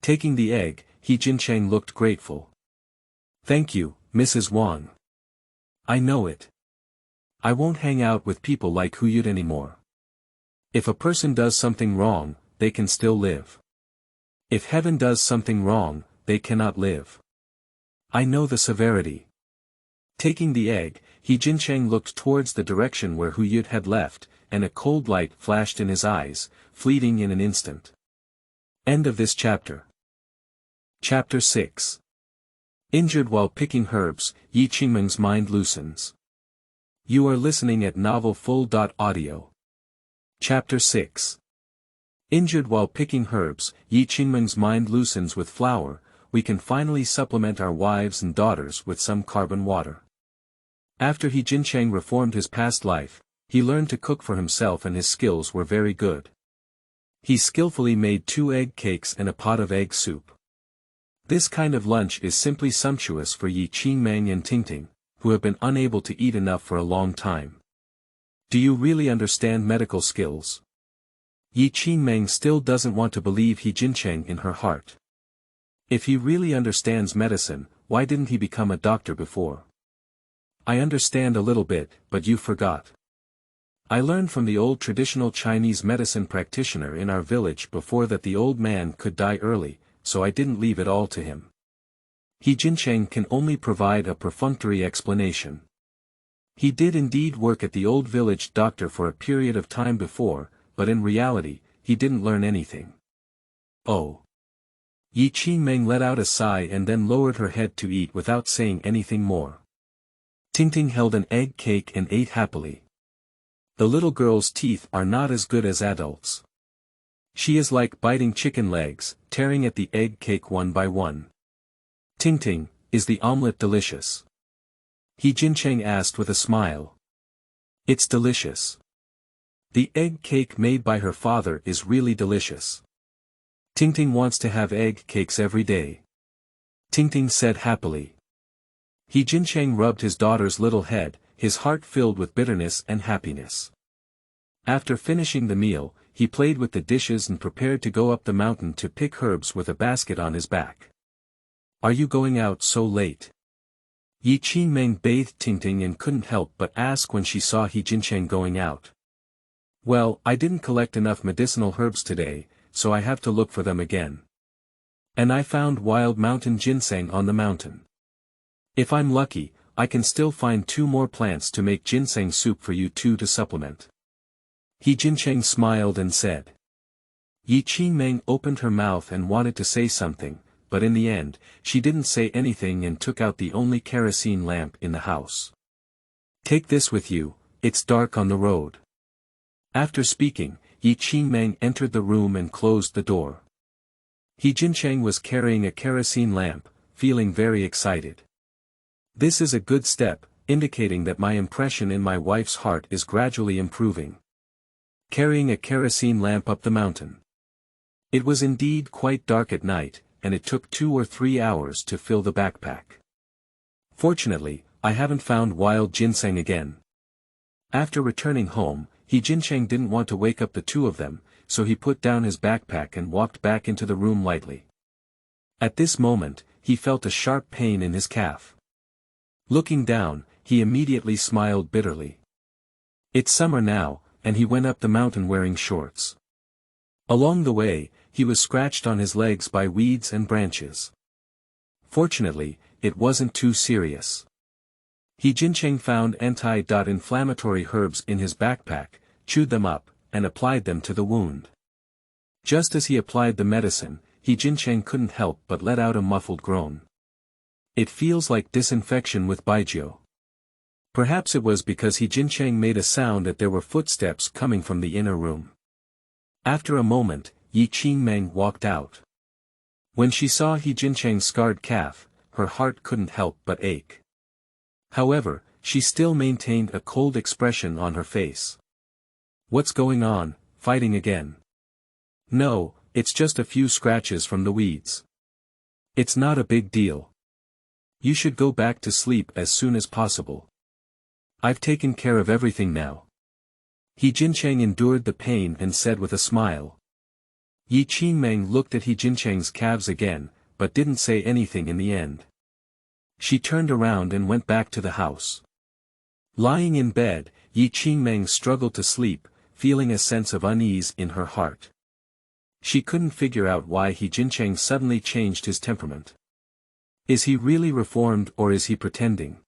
A: Taking the egg, He Jincheng looked grateful. Thank you, Mrs. Wang. I know it. I won't hang out with people like Youde anymore. If a person does something wrong, they can still live. If heaven does something wrong, they cannot live. I know the severity. Taking the egg, He Jincheng looked towards the direction where Youde had left, and a cold light flashed in his eyes, fleeting in an instant. End of this chapter. Chapter 6. Injured while picking herbs, Qingmeng's mind loosens. You are listening at novelfull.audio. Chapter 6. Injured while picking herbs, Qingmeng's mind loosens. With flour, we can finally supplement our wives and daughters with some carbon water. After He Jincheng reformed his past life, he learned to cook for himself and his skills were very good. He skillfully made 2 egg cakes and a pot of egg soup. This kind of lunch is simply sumptuous for Qingmeng and Tingting, who have been unable to eat enough for a long time. Do you really understand medical skills? Qingmeng still doesn't want to believe He Jincheng in her heart. If he really understands medicine, why didn't he become a doctor before? I understand a little bit, but you forgot. I learned from the old traditional Chinese medicine practitioner in our village before that the old man could die early, so I didn't leave it all to him. He Jincheng can only provide a perfunctory explanation. He did indeed work at the old village doctor for a period of time before, but in reality, he didn't learn anything. Oh. Qingmeng let out a sigh and then lowered her head to eat without saying anything more. Tingting held an egg cake and ate happily. The little girl's teeth are not as good as adults. She is like biting chicken legs, tearing at the egg cake one by one. Tingting, is the omelette delicious? He Jincheng asked with a smile. It's delicious. The egg cake made by her father is really delicious. Tingting wants to have egg cakes every day. Tingting said happily. He Jincheng rubbed his daughter's little head, his heart filled with bitterness and happiness. After finishing the meal, he played with the dishes and prepared to go up the mountain to pick herbs with a basket on his back. Are you going out so late? Qingmeng bathed Tingting and couldn't help but ask when she saw He Jincheng going out. Well, I didn't collect enough medicinal herbs today, so I have to look for them again. And I found wild mountain ginseng on the mountain. If I'm lucky, I can still find 2 more plants to make ginseng soup for you two to supplement. He Jincheng smiled and said. Qingmeng opened her mouth and wanted to say something, but in the end, she didn't say anything and took out the only kerosene lamp in the house. Take this with you, it's dark on the road. After speaking, Qingmeng entered the room and closed the door. He Jincheng was carrying a kerosene lamp, feeling very excited. This is a good step, indicating that my impression in my wife's heart is gradually improving. Carrying a kerosene lamp up the mountain. It was indeed quite dark at night, and it took 2 or 3 hours to fill the backpack. Fortunately, I haven't found wild ginseng again. After returning home, He Jincheng didn't want to wake up the 2 of them, so he put down his backpack and walked back into the room lightly. At this moment, he felt a sharp pain in his calf. Looking down, he immediately smiled bitterly. It's summer now, and he went up the mountain wearing shorts. Along the way, he was scratched on his legs by weeds and branches. Fortunately, it wasn't too serious. He Jincheng found anti-inflammatory herbs in his backpack, chewed them up, and applied them to the wound. Just as he applied the medicine, He Jincheng couldn't help but let out a muffled groan. It feels like disinfection with Baijiu. Perhaps it was because He Jincheng made a sound that there were footsteps coming from the inner room. After a moment, Qingmeng walked out. When she saw He Jincheng's scarred calf, her heart couldn't help but ache. However, she still maintained a cold expression on her face. What's going on, fighting again? No, it's just a few scratches from the weeds. It's not a big deal. You should go back to sleep as soon as possible. I've taken care of everything now. He Jincheng endured the pain and said with a smile. Qingmeng looked at He Jincheng's calves again, but didn't say anything in the end. She turned around and went back to the house. Lying in bed, Qingmeng struggled to sleep, feeling a sense of unease in her heart. She couldn't figure out why He Jincheng suddenly changed his temperament. Is he really reformed or is he pretending?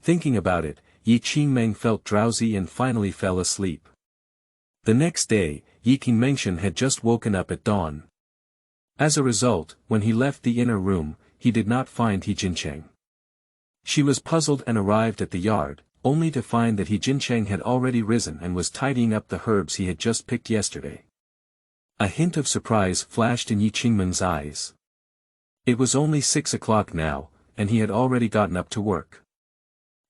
A: Thinking about it, Qingmeng felt drowsy and finally fell asleep. The next day, Qingmeng had just woken up at dawn. As a result, when he left the inner room, he did not find He Jincheng. She was puzzled and arrived at the yard, only to find that He Jincheng had already risen and was tidying up the herbs he had just picked yesterday. A hint of surprise flashed in Qingmeng's eyes. It was only 6 o'clock now, and he had already gotten up to work.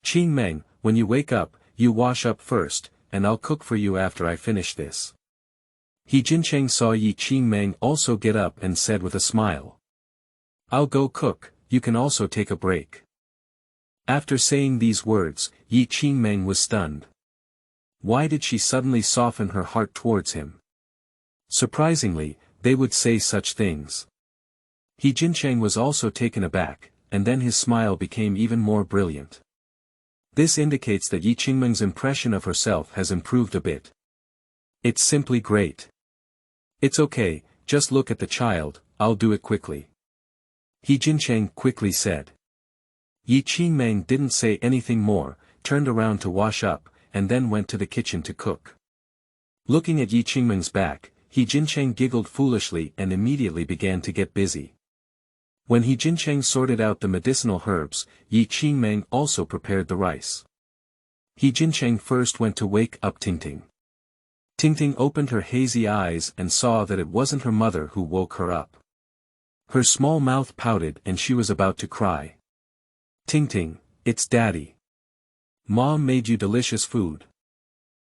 A: Qingmeng, when you wake up, you wash up first, and I'll cook for you after I finish this. He Jincheng saw Qingmeng also get up and said with a smile. I'll go cook, you can also take a break. After saying these words, Qingmeng was stunned. Why did she suddenly soften her heart towards him? Surprisingly, they would say such things. He Jincheng was also taken aback, and then his smile became even more brilliant. This indicates that Qingmeng's impression of herself has improved a bit. It's simply great. It's okay, just look at the child, I'll do it quickly. He Jincheng quickly said. Qingmeng didn't say anything more, turned around to wash up, and then went to the kitchen to cook. Looking at Qingmeng's back, He Jincheng giggled foolishly and immediately began to get busy. When He Jincheng sorted out the medicinal herbs, Qingmeng also prepared the rice. He Jincheng first went to wake up Tingting. Tingting opened her hazy eyes and saw that it wasn't her mother who woke her up. Her small mouth pouted and she was about to cry. Tingting, it's Daddy. Mom made you delicious food.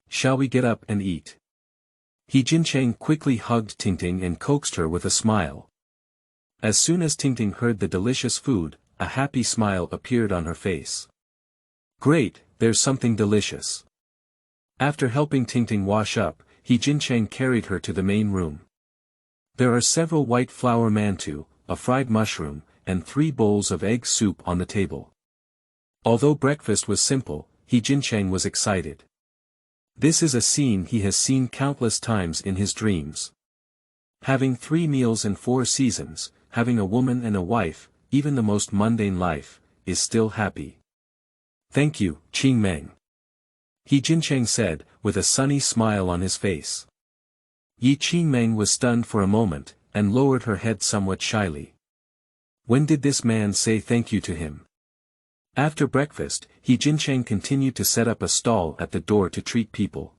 A: Shall we get up and eat? He Jincheng quickly hugged Tingting and coaxed her with a smile. As soon as Tingting heard the delicious food, a happy smile appeared on her face. Great, there's something delicious. After helping Tingting wash up, He Jincheng carried her to the main room. There are several white flour mantou, a fried mushroom, and 3 bowls of egg soup on the table. Although breakfast was simple, He Jincheng was excited. This is a scene he has seen countless times in his dreams. Having 3 meals and 4 seasons, having a woman and a wife, even the most mundane life, is still happy. Thank you, Qingmeng. He Jincheng said, with a sunny smile on his face. Yi Qingmeng was stunned for a moment, and lowered her head somewhat shyly. When did this man say thank you to him? After breakfast, He Jincheng continued to set up a stall at the door to treat people.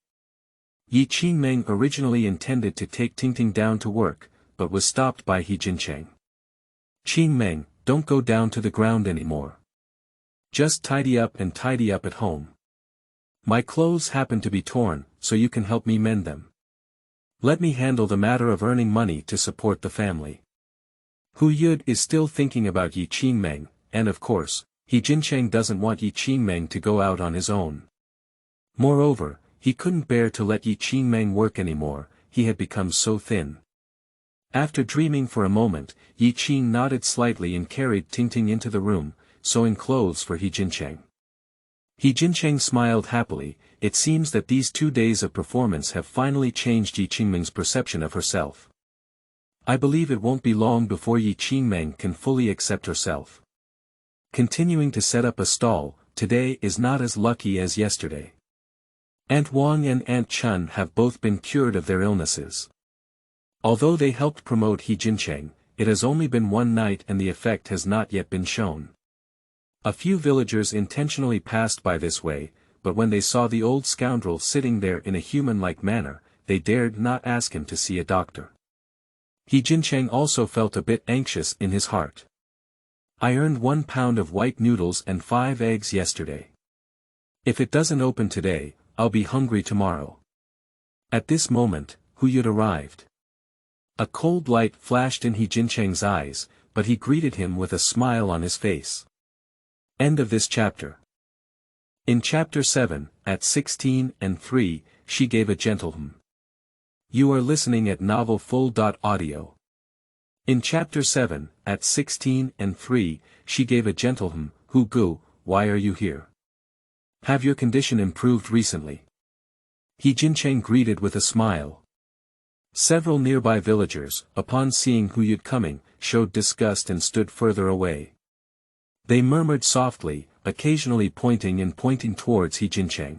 A: Yi Qingmeng originally intended to take Tingting down to work, but was stopped by He Jincheng. Qingmeng, don't go down to the ground anymore. Just tidy up at home. My clothes happen to be torn, so you can help me mend them. Let me handle the matter of earning money to support the family. Youde is still thinking about Yi Qingmeng, and of course, He Jincheng doesn't want Yi Qingmeng to go out on his own. Moreover, he couldn't bear to let Yi Qingmeng work anymore, he had become so thin. After dreaming for a moment, Yi Qing nodded slightly and carried Tingting into the room, sewing clothes for He Jincheng. He Jincheng smiled happily. It seems that these 2 days of performance have finally changed Yi Qingmeng's perception of herself. I believe it won't be long before Yi Qingmeng can fully accept herself. Continuing to set up a stall, today is not as lucky as yesterday. Aunt Wang and Aunt Chun have both been cured of their illnesses. Although they helped promote He Jincheng, it has only been 1 night and the effect has not yet been shown. A few villagers intentionally passed by this way, but when they saw the old scoundrel sitting there in a human-like manner, they dared not ask him to see a doctor. He Jincheng also felt a bit anxious in his heart. I earned 1 pound of white noodles and 5 eggs yesterday. If it doesn't open today, I'll be hungry tomorrow. At this moment, Youde arrived. A cold light flashed in He Jincheng's eyes, but he greeted him with a smile on his face. End of this chapter. In chapter 7, at 16 and 3, she gave a gentle hum. You are listening at novelfull.audio. In chapter 7, at 16 and 3, she gave a gentle hum. Hu Gu, why are you here? Have your condition improved recently? He Jincheng greeted with a smile. Several nearby villagers, upon seeing Youde coming, showed disgust and stood further away. They murmured softly, occasionally pointing towards He Jincheng.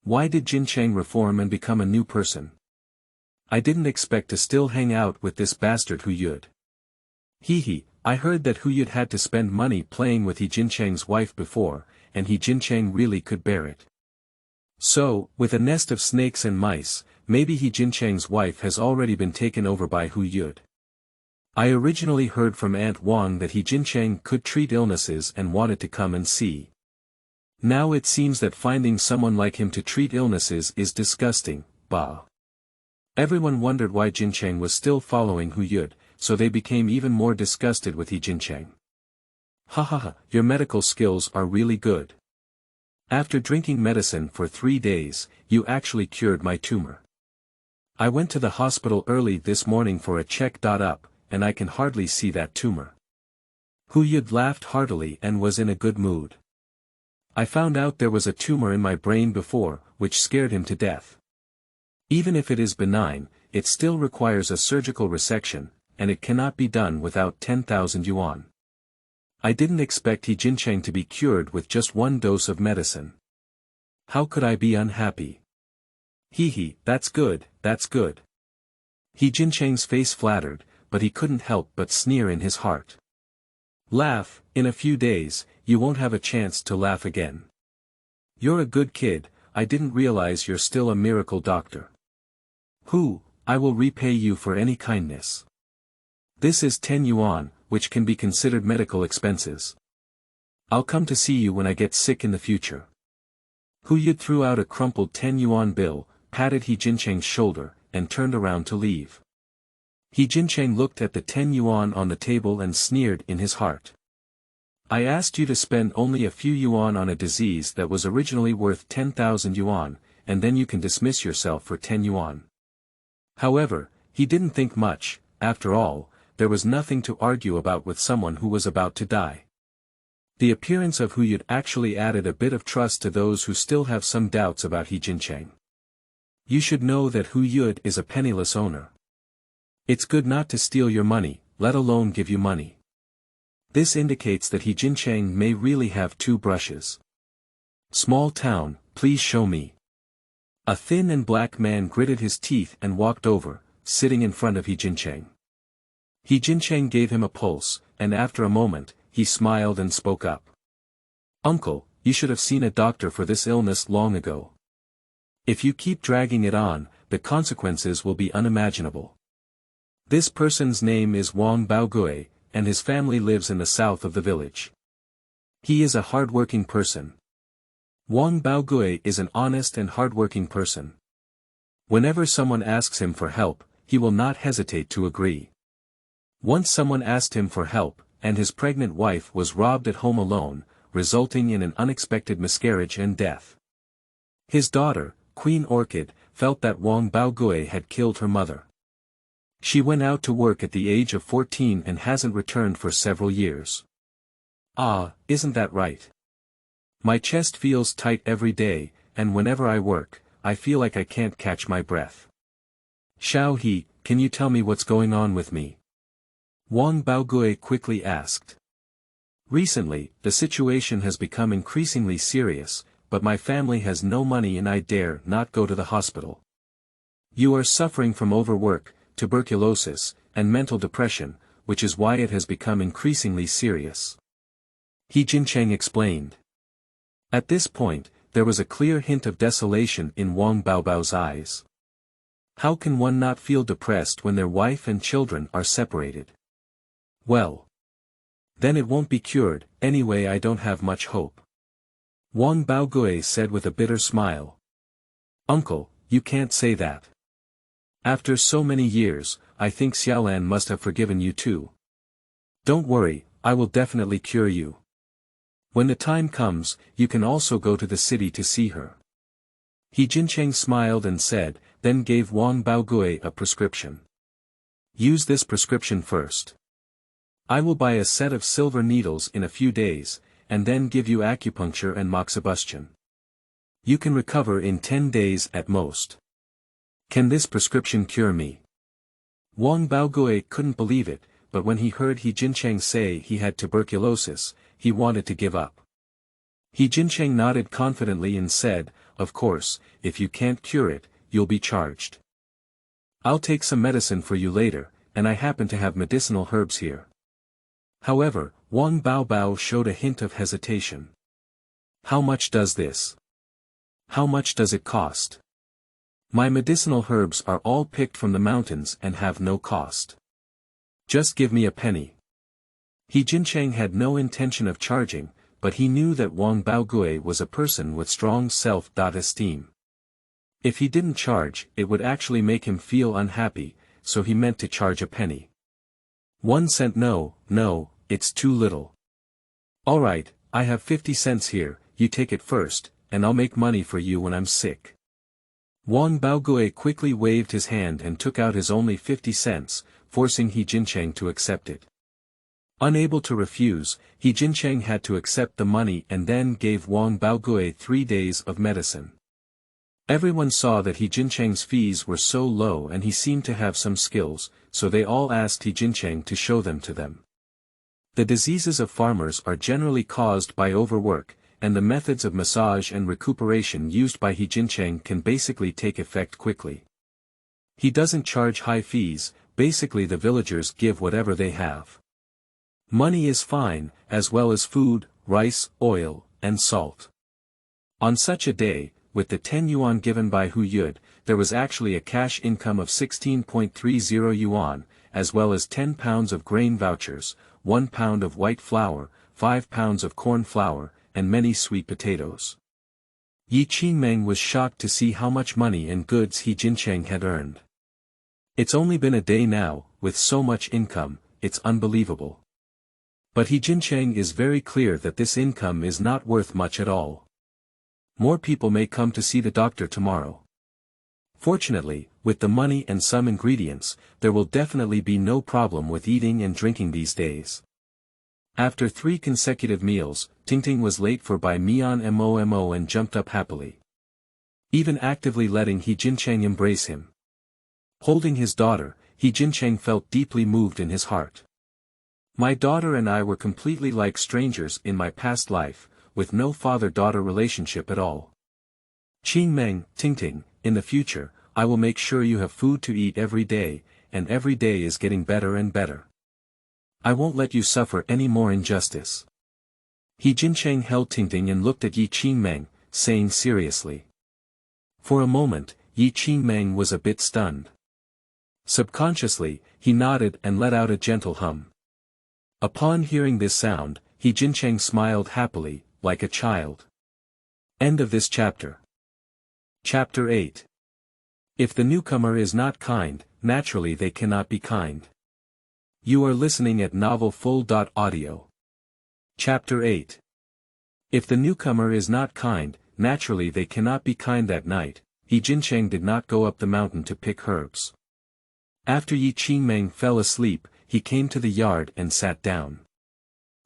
A: Why did Jincheng reform and become a new person? I didn't expect to still hang out with this bastard Youde. I heard that Youde had to spend money playing with He Jincheng's wife before, and He Jincheng really could bear it. So, with a nest of snakes and mice, maybe He Jincheng's wife has already been taken over by Youde. I originally heard from Aunt Wang that He Jincheng could treat illnesses and wanted to come and see. Now it seems that finding someone like him to treat illnesses is disgusting, bah. Everyone wondered why Jincheng was still following Youde, so they became even more disgusted with He Jincheng. Your medical skills are really good. After drinking medicine for 3 days, you actually cured my tumor. I went to the hospital early this morning for a check-up, and I can hardly see that tumor. Youde laughed heartily and was in a good mood. I found out there was a tumor in my brain before, which scared him to death. Even if it is benign, it still requires a surgical resection, and it cannot be done without 10,000 yuan. I didn't expect He Jincheng to be cured with just 1 dose of medicine. How could I be unhappy? That's good, that's good. He Jincheng's face flattered, but he couldn't help but sneer in his heart. Laugh, in a few days, you won't have a chance to laugh again. You're a good kid, I didn't realize you're still a miracle doctor. I will repay you for any kindness. This is 10 yuan, which can be considered medical expenses. I'll come to see you when I get sick in the future. Youde threw out a crumpled 10 yuan bill, patted He Jincheng's shoulder, and turned around to leave. He Jincheng looked at the 10 yuan on the table and sneered in his heart. I asked you to spend only a few yuan on a disease that was originally worth 10,000 yuan, and then you can dismiss yourself for 10 yuan. However, he didn't think much. After all, there was nothing to argue about with someone who was about to die. The appearance of Youde actually added a bit of trust to those who still have some doubts about He Jincheng. You should know that Youde is a penniless owner. It's good not to steal your money, let alone give you money. This indicates that He Jincheng may really have two brushes. Small town, please show me. A thin and black man gritted his teeth and walked over, sitting in front of He Jincheng. He Jincheng gave him a pulse, and after a moment, he smiled and spoke up. Uncle, you should have seen a doctor for this illness long ago. If you keep dragging it on, the consequences will be unimaginable. This person's name is Wang Baogui, and his family lives in the south of the village. He is a hard-working person. Wang Baogui is an honest and hard-working person. Whenever someone asks him for help, he will not hesitate to agree. Once someone asked him for help, and his pregnant wife was robbed at home alone, resulting in an unexpected miscarriage and death. His daughter, Queen Orchid, felt that Wang Baogui had killed her mother. She went out to work at the age of 14 and hasn't returned for several years. Ah, isn't that right? My chest feels tight every day, and whenever I work, I feel like I can't catch my breath. Xiaolu, can you tell me what's going on with me? Wang Baogui quickly asked. Recently, the situation has become increasingly serious, but my family has no money and I dare not go to the hospital. You are suffering from overwork, tuberculosis, and mental depression, which is why it has become increasingly serious. He Jincheng explained. At this point, there was a clear hint of desolation in Wang Baobao's eyes. How can one not feel depressed when their wife and children are separated? Well. Then it won't be cured, anyway I don't have much hope. Wang Baogui said with a bitter smile. Uncle, you can't say that. After so many years, I think Xiaolan must have forgiven you too. Don't worry, I will definitely cure you. When the time comes, you can also go to the city to see her. He Jincheng smiled and said, then gave Wang Baogui a prescription. Use this prescription first. I will buy a set of silver needles in a few days, and then give you acupuncture and moxibustion. You can recover in 10 days at most. Can this prescription cure me? Wang Baogui couldn't believe it, but when he heard He Jincheng say he had tuberculosis, he wanted to give up. He Jincheng nodded confidently and said, of course, if you can't cure it, you'll be charged. I'll take some medicine for you later, and I happen to have medicinal herbs here. However, Wang Baobao showed a hint of hesitation. How much does this? How much does it cost? My medicinal herbs are all picked from the mountains and have no cost. Just give me a penny. He Jincheng had no intention of charging, but he knew that Wang Baogui was a person with strong self-esteem. If he didn't charge, it would actually make him feel unhappy, so he meant to charge a penny. 1 cent no, it's too little. Alright, I have 50 cents here, you take it first, and I'll make money for you when I'm sick. Wang Baogui quickly waved his hand and took out his only 50 cents, forcing He Jincheng to accept it. Unable to refuse, He Jincheng had to accept the money and then gave Wang Baogui 3 days of medicine. Everyone saw that He Jincheng's fees were so low and he seemed to have some skills, so they all asked He Jincheng to show them to them. The diseases of farmers are generally caused by overwork, and the methods of massage and recuperation used by He Jincheng can basically take effect quickly. He doesn't charge high fees, basically the villagers give whatever they have. Money is fine, as well as food, rice, oil, and salt. On such a day, with the 10 yuan given by Youde, there was actually a cash income of 16.30 yuan, as well as 10 pounds of grain vouchers, 1 pound of white flour, 5 pounds of corn flour, and many sweet potatoes. Qingmeng was shocked to see how much money and goods He Jincheng had earned. It's only been a day now, with so much income, it's unbelievable. But He Jincheng is very clear that this income is not worth much at all. More people may come to see the doctor tomorrow. Fortunately, with the money and some ingredients, there will definitely be no problem with eating and drinking these days. After 3 consecutive meals, Tingting was late for by Mian Momo and jumped up happily. Even actively letting He Jincheng embrace him. Holding his daughter, He Jincheng felt deeply moved in his heart. My daughter and I were completely like strangers in my past life, with no father-daughter relationship at all. Qingmeng, Tingting, in the future, I will make sure you have food to eat every day, and every day is getting better and better. I won't let you suffer any more injustice. He Jincheng held Tingting and looked at Yi Qingmeng, saying seriously. For a moment, Yi Qingmeng was a bit stunned. Subconsciously, he nodded and let out a gentle hum. Upon hearing this sound, He Jincheng smiled happily, like a child. End of this chapter. Chapter 8. If the newcomer is not kind, naturally they cannot be kind. You are listening at novelfull.audio. Chapter 8. If the newcomer is not kind, naturally they cannot be kind. That night, He Jincheng did not go up the mountain to pick herbs. After Yi Qingmeng fell asleep, he came to the yard and sat down.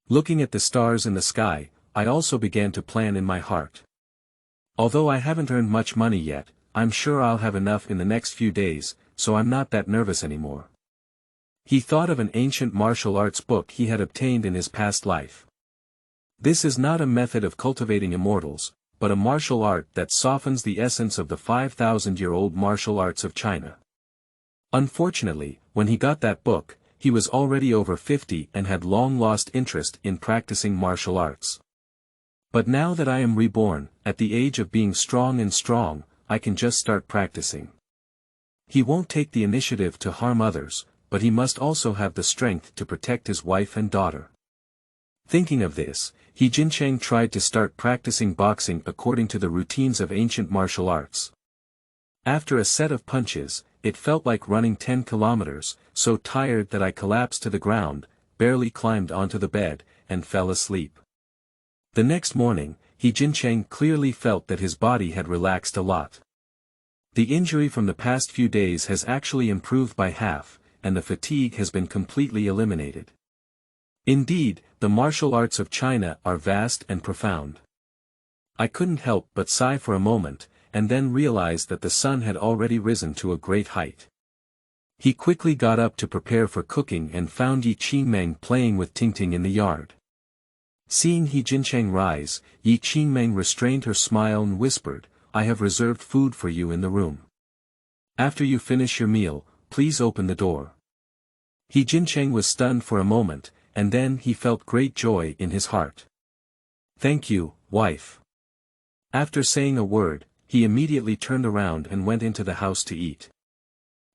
A: Looking at the stars in the sky, I also began to plan in my heart. Although I haven't earned much money yet, I'm sure I'll have enough in the next few days, so I'm not that nervous anymore. He thought of an ancient martial arts book he had obtained in his past life. This is not a method of cultivating immortals, but a martial art that softens the essence of the 5,000-year-old martial arts of China. Unfortunately, when he got that book, he was already over 50 and had long lost interest in practicing martial arts. But now that I am reborn, at the age of being strong, I can just start practicing. He won't take the initiative to harm others, but he must also have the strength to protect his wife and daughter. Thinking of this, He Jincheng tried to start practicing boxing according to the routines of ancient martial arts. After a set of punches, it felt like running 10 kilometers, so tired that I collapsed to the ground, barely climbed onto the bed, and fell asleep. The next morning, He Jincheng clearly felt that his body had relaxed a lot. The injury from the past few days has actually improved by half, and the fatigue has been completely eliminated. Indeed, the martial arts of China are vast and profound. I couldn't help but sigh for a moment, and then realized that the sun had already risen to a great height. He quickly got up to prepare for cooking and found Yi Qingmeng playing with Tingting in the yard. Seeing He Jincheng rise, Yi Qingmeng restrained her smile and whispered, "I have reserved food for you in the room. After you finish your meal, please open the door." He Jincheng was stunned for a moment, and then he felt great joy in his heart. "Thank you, wife." After saying a word, he immediately turned around and went into the house to eat.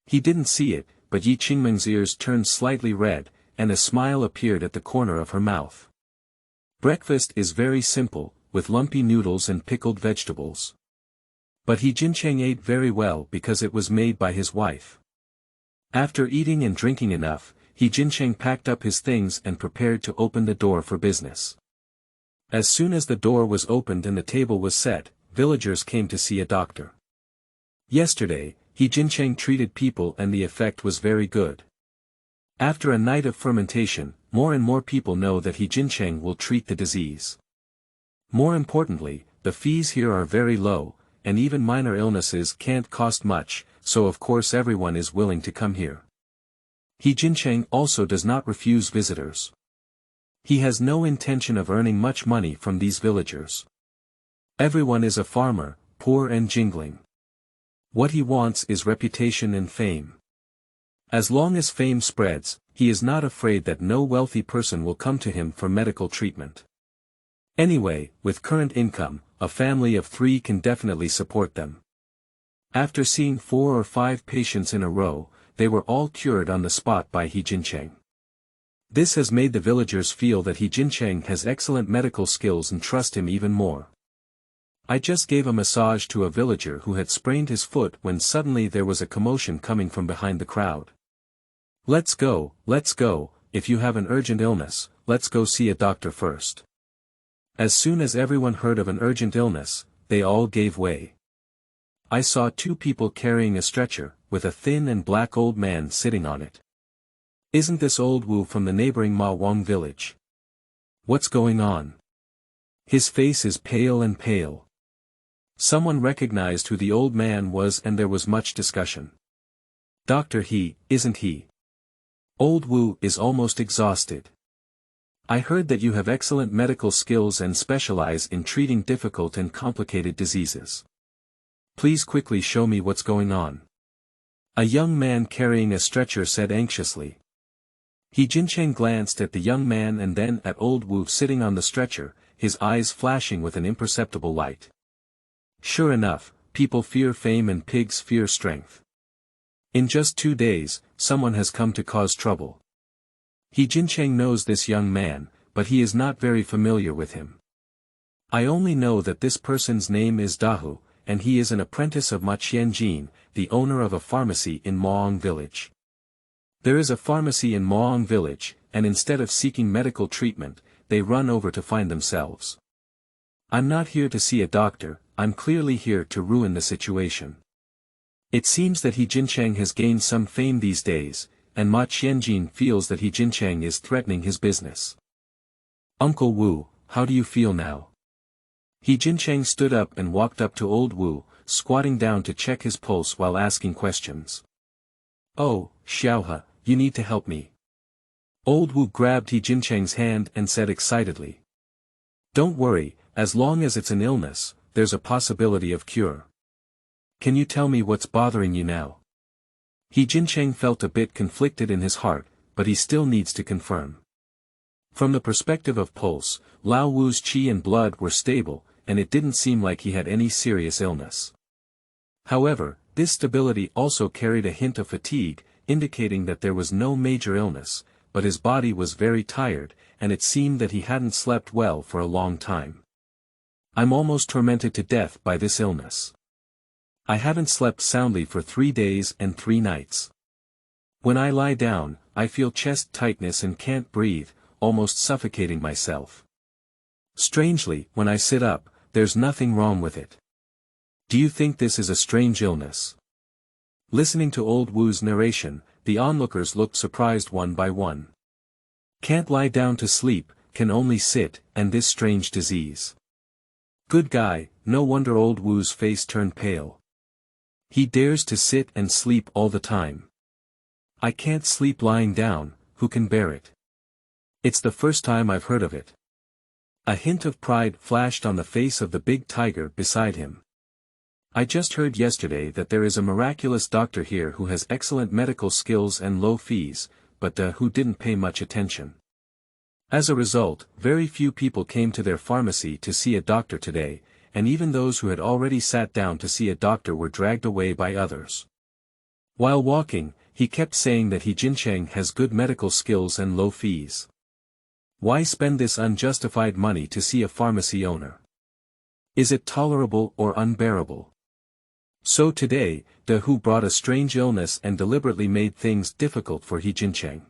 A: He didn't see it, but Yi Qingmeng's ears turned slightly red, and a smile appeared at the corner of her mouth. Breakfast is very simple, with lumpy noodles and pickled vegetables. But He Jincheng ate very well because it was made by his wife. After eating and drinking enough, He Jincheng packed up his things and prepared to open the door for business. As soon as the door was opened and the table was set, villagers came to see a doctor. Yesterday, He Jincheng treated people and the effect was very good. After a night of fermentation, more and more people know that He Jincheng will treat the disease. More importantly, the fees here are very low, and even minor illnesses can't cost much, so of course everyone is willing to come here. He Jincheng also does not refuse visitors. He has no intention of earning much money from these villagers. Everyone is a farmer, poor and jingling. What he wants is reputation and fame. As long as fame spreads, he is not afraid that no wealthy person will come to him for medical treatment. Anyway, with current income, a family of 3 can definitely support them. After seeing 4 or 5 patients in a row, they were all cured on the spot by He Jincheng. This has made the villagers feel that He Jincheng has excellent medical skills and trust him even more. I just gave a massage to a villager who had sprained his foot when suddenly there was a commotion coming from behind the crowd. Let's go, if you have an urgent illness, let's go see a doctor first." As soon as everyone heard of an urgent illness, they all gave way. I saw 2 people carrying a stretcher, with a thin and black old man sitting on it. Isn't this old Wu from the neighboring Ma Wang village? What's going on? His face is pale and pale. Someone recognized who the old man was and there was much discussion. Dr. He, isn't he? Old Wu is almost exhausted. I heard that you have excellent medical skills and specialize in treating difficult and complicated diseases. Please quickly show me what's going on. A young man carrying a stretcher said anxiously. He Jincheng glanced at the young man and then at old Wu sitting on the stretcher, his eyes flashing with an imperceptible light. Sure enough, people fear fame and pigs fear strength. In just 2 days, someone has come to cause trouble. He Jincheng knows this young man, but he is not very familiar with him. I only know that this person's name is Dahu, and he is an apprentice of Ma Qianjin, the owner of a pharmacy in Maong village. There is a pharmacy in Maong village, and instead of seeking medical treatment, they run over to find themselves. I'm not here to see a doctor, I'm clearly here to ruin the situation. It seems that He Jincheng has gained some fame these days, and Ma Qianjin feels that He Jincheng is threatening his business. Uncle Wu, how do you feel now? He Jincheng stood up and walked up to old Wu, squatting down to check his pulse while asking questions. Oh, Xiaohe, you need to help me. Old Wu grabbed He Jincheng's hand and said excitedly. Don't worry, as long as it's an illness, there's a possibility of cure. Can you tell me what's bothering you now? He Jincheng felt a bit conflicted in his heart, but he still needs to confirm. From the perspective of pulse, Lao Wu's qi and blood were stable, and it didn't seem like he had any serious illness. However, this stability also carried a hint of fatigue, indicating that there was no major illness, but his body was very tired, and it seemed that he hadn't slept well for a long time. I'm almost tormented to death by this illness. I haven't slept soundly for 3 days and 3 nights. When I lie down, I feel chest tightness and can't breathe, almost suffocating myself. Strangely, when I sit up, there's nothing wrong with it. Do you think this is a strange illness? Listening to old Wu's narration, the onlookers looked surprised one by one. Can't lie down to sleep, can only sit, and this strange disease. Good guy, no wonder old Wu's face turned pale. He dares to sit and sleep all the time. I can't sleep lying down, who can bear it? It's the first time I've heard of it. A hint of pride flashed on the face of the big tiger beside him. I just heard yesterday that there is a miraculous doctor here who has excellent medical skills and low fees, but who didn't pay much attention. As a result, very few people came to their pharmacy to see a doctor today, and even those who had already sat down to see a doctor were dragged away by others. While walking, he kept saying that He Jincheng has good medical skills and low fees. Why spend this unjustified money to see a pharmacy owner? Is it tolerable or unbearable? So today, Hu brought a strange illness and deliberately made things difficult for He Jincheng.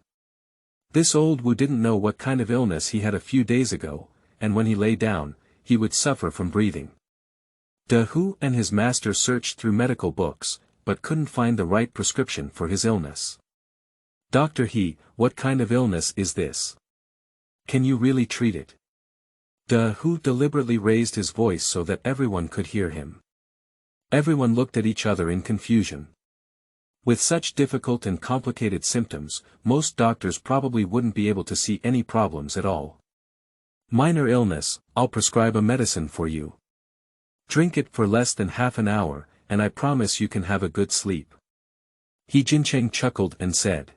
A: This old Wu didn't know what kind of illness he had a few days ago, and when he lay down, he would suffer from breathing. Hu and his master searched through medical books, but couldn't find the right prescription for his illness. Dr. He, what kind of illness is this? Can you really treat it? Hu deliberately raised his voice so that everyone could hear him. Everyone looked at each other in confusion. With such difficult and complicated symptoms, most doctors probably wouldn't be able to see any problems at all. Minor illness, I'll prescribe a medicine for you. Drink it for less than half an hour, and I promise you can have a good sleep. He Jincheng chuckled and said.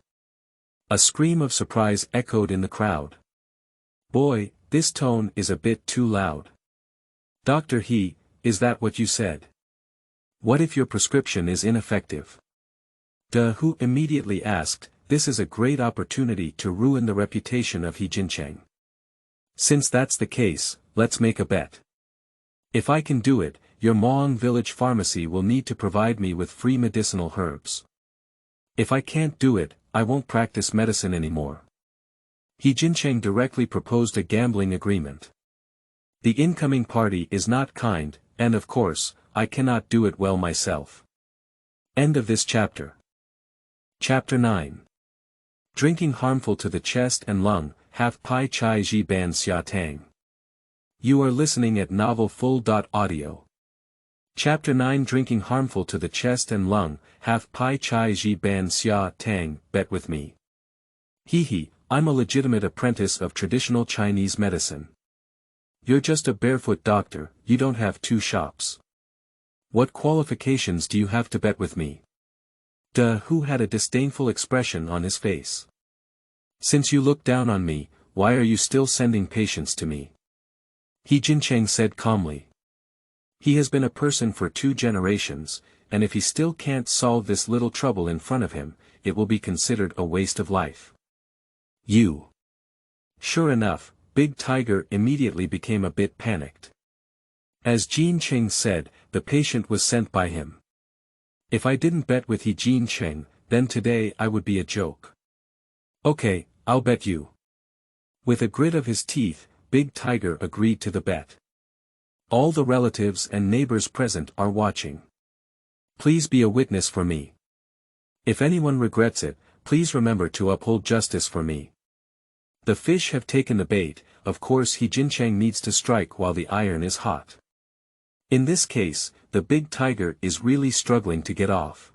A: A scream of surprise echoed in the crowd. Boy, this tone is a bit too loud. Dr. He, is that what you said? What if your prescription is ineffective? Hu immediately asked, this is a great opportunity to ruin the reputation of He Jincheng. Since that's the case, let's make a bet. If I can do it, your Maong village pharmacy will need to provide me with free medicinal herbs. If I can't do it, I won't practice medicine anymore. He Jincheng directly proposed a gambling agreement. The incoming party is not kind, and of course, I cannot do it well myself. End of this chapter. Chapter 9. Drinking harmful to the chest and lung, half pi chai ji ban xia tang. You are listening at Novel Full. Audio. Chapter 9 Drinking Harmful to the Chest and Lung, half pi chai ji ban xia tang, bet with me. Hee, I'm a legitimate apprentice of traditional Chinese medicine. You're just a barefoot doctor, you don't have two shops. What qualifications do you have to bet with me? Who had a disdainful expression on his face. Since you look down on me, why are you still sending patients to me? He Jincheng said calmly. He has been a person for 2 generations, and if he still can't solve this little trouble in front of him, it will be considered a waste of life. You. Sure enough, Big Tiger immediately became a bit panicked. As Jincheng said, the patient was sent by him. If I didn't bet with He Jincheng, then today I would be a joke. Okay, I'll bet you. With a grit of his teeth, Big Tiger agreed to the bet. All the relatives and neighbors present are watching. Please be a witness for me. If anyone regrets it, please remember to uphold justice for me. The fish have taken the bait, of course He Jincheng needs to strike while the iron is hot. In this case, the Big Tiger is really struggling to get off.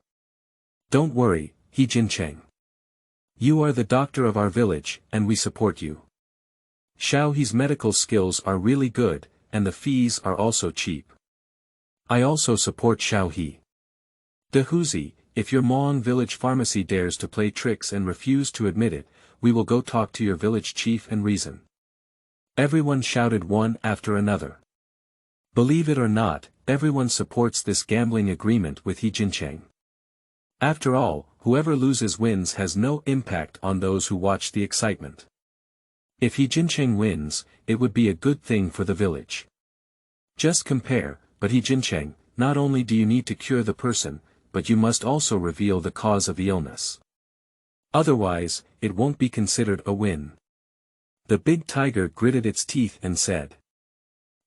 A: Don't worry, He Jincheng. You are the doctor of our village, and we support you. Xiaohu's medical skills are really good, and the fees are also cheap. I also support Xiaohu. Dehuzi, if your Maong village pharmacy dares to play tricks and refuse to admit it, we will go talk to your village chief and reason. Everyone shouted one after another. Believe it or not, everyone supports this gambling agreement with He Jincheng. After all, whoever loses wins has no impact on those who watch the excitement. If He Jincheng wins, it would be a good thing for the village. Just compare, but He Jincheng, not only do you need to cure the person, but you must also reveal the cause of the illness. Otherwise, it won't be considered a win. The Big Tiger gritted its teeth and said.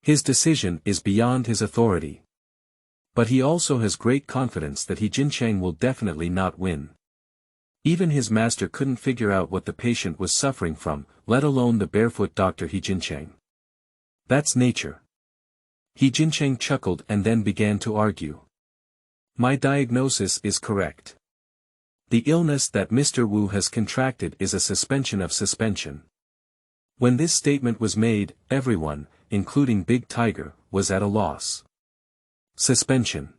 A: His decision is beyond his authority. But he also has great confidence that He Jincheng will definitely not win. Even his master couldn't figure out what the patient was suffering from, let alone the barefoot doctor He Jincheng. That's nature. He Jincheng chuckled and then began to argue. My diagnosis is correct. The illness that Mr. Wu has contracted is a suspension of suspension. When this statement was made, everyone, including Big Tiger, was at a loss. Suspension.